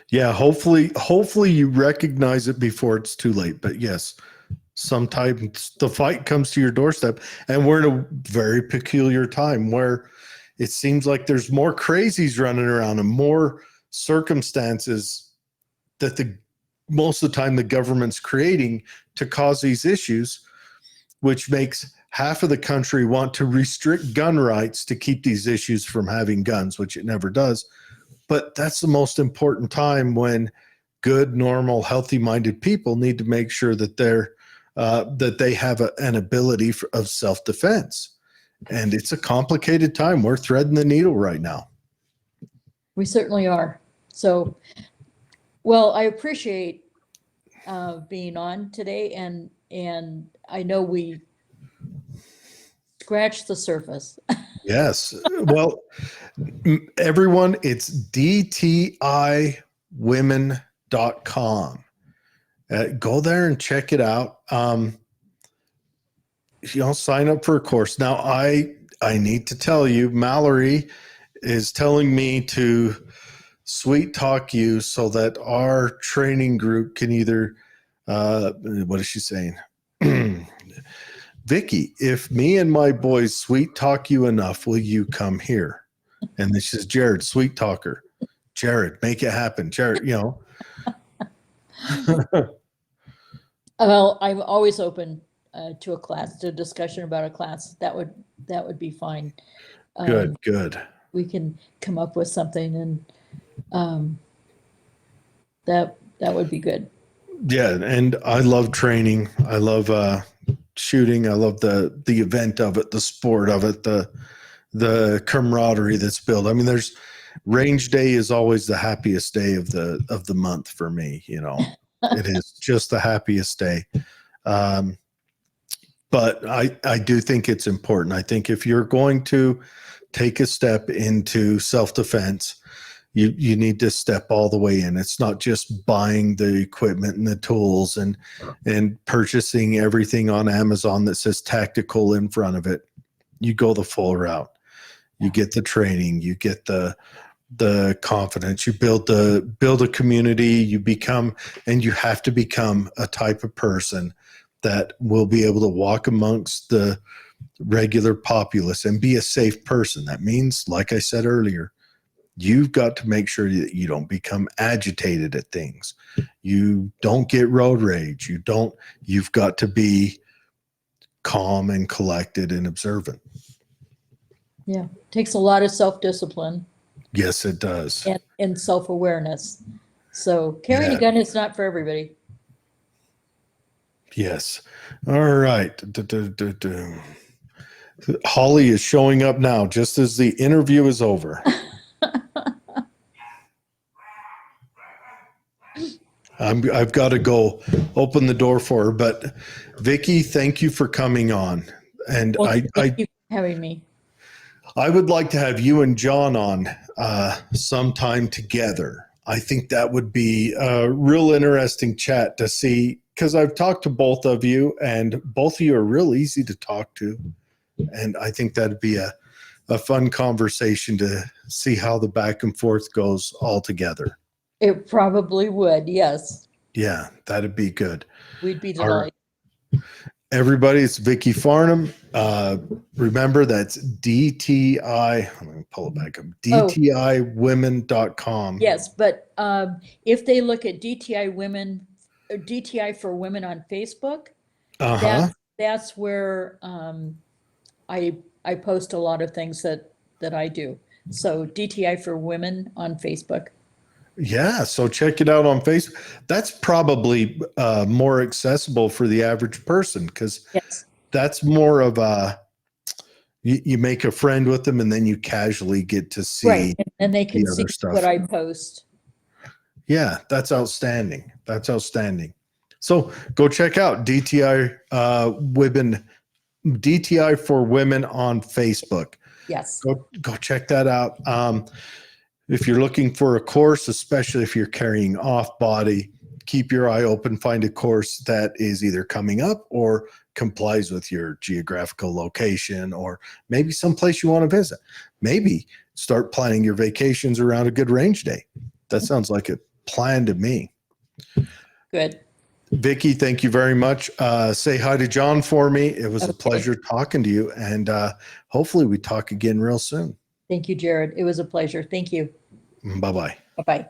Yeah, hopefully you recognize it before it's too late. But yes, sometimes the fight comes to your doorstep, and we're in a very peculiar time where it seems like there's more crazies running around and more circumstances that most of the time the government's creating to cause these issues, which makes half of the country want to restrict gun rights to keep these issues from having guns, which it never does. But that's the most important time when good, normal, healthy-minded people need to make sure that that they have an ability of self-defense. And it's a complicated time. We're threading the needle right now. We certainly are. So, well, I appreciate being on today, and I know we scratched the surface. Yes. Well, everyone, it's dtiwomen.com. Go there and check it out. Sign up for a course. Now, I need to tell you, Mallory is telling me to sweet talk you so that our training group can either, what is she saying? Vicki, if me and my boys sweet talk you enough, will you come here? And this is Jared, sweet talker. Jared, make it happen. Jared, Well, I'm always open to a class, to a discussion about a class. That would be fine. Good. We can come up with something, and that would be good. Yeah, and I love training. I love shooting. I love the event of it, the sport of it, the camaraderie that's built. I mean, range day is always the happiest day of the month for me. It is just the happiest day. But I do think it's important. I think if you're going to take a step into self-defense, you need to step all the way in. It's not just buying the equipment and the tools and purchasing everything on Amazon that says tactical in front of it. You go the full route. You get the training, you get the confidence, you build a community, you have to become a type of person that will be able to walk amongst the regular populace and be a safe person. That means, like I said earlier, you've got to make sure that you don't become agitated at things. You don't get road rage. You've got to be calm and collected and observant. Yeah, it takes a lot of self-discipline. Yes, it does. And self-awareness. So carrying a gun is not for everybody. Yes. All right. Holly is showing up now just as the interview is over. I've got to go open the door for her, but Vicki, thank you for coming on. And Well, thank you for having me. I would like to have you and John on sometime together. I think that would be a real interesting chat to see, because I've talked to both of you and both of you are real easy to talk to. And I think that'd be a fun conversation to see how the back and forth goes all together. It probably would, yes. Yeah, that'd be good. We'd be All right. delighted. Everybody, it's Vicki Farnam. Remember, that's DTI. I'm going to pull it back up. DTIwomen.com. Yes, but if they look at DTI Women, DTI for Women on Facebook, that's where I post a lot of things that I do. So DTI for Women on Facebook. Yeah, so check it out on Facebook. That's probably more accessible for the average person, because Yes. that's more of a, you make a friend with them and then you casually get to see. Right, and they can the see other stuff. what I post. Yeah, that's outstanding. That's outstanding. So go check out DTI Women, DTI for Women on Facebook. Yes. Go check that out. If you're looking for a course, especially if you're carrying off body, keep your eye open, find a course that is either coming up or complies with your geographical location, or maybe someplace you want to visit. Maybe start planning your vacations around a good range day. That sounds like a plan to me. Good. Vicki, thank you very much. Say hi to John for me. It was a pleasure talking to you, and hopefully we talk again real soon. Thank you, Jared. It was a pleasure. Thank you. Bye-bye. Bye-bye.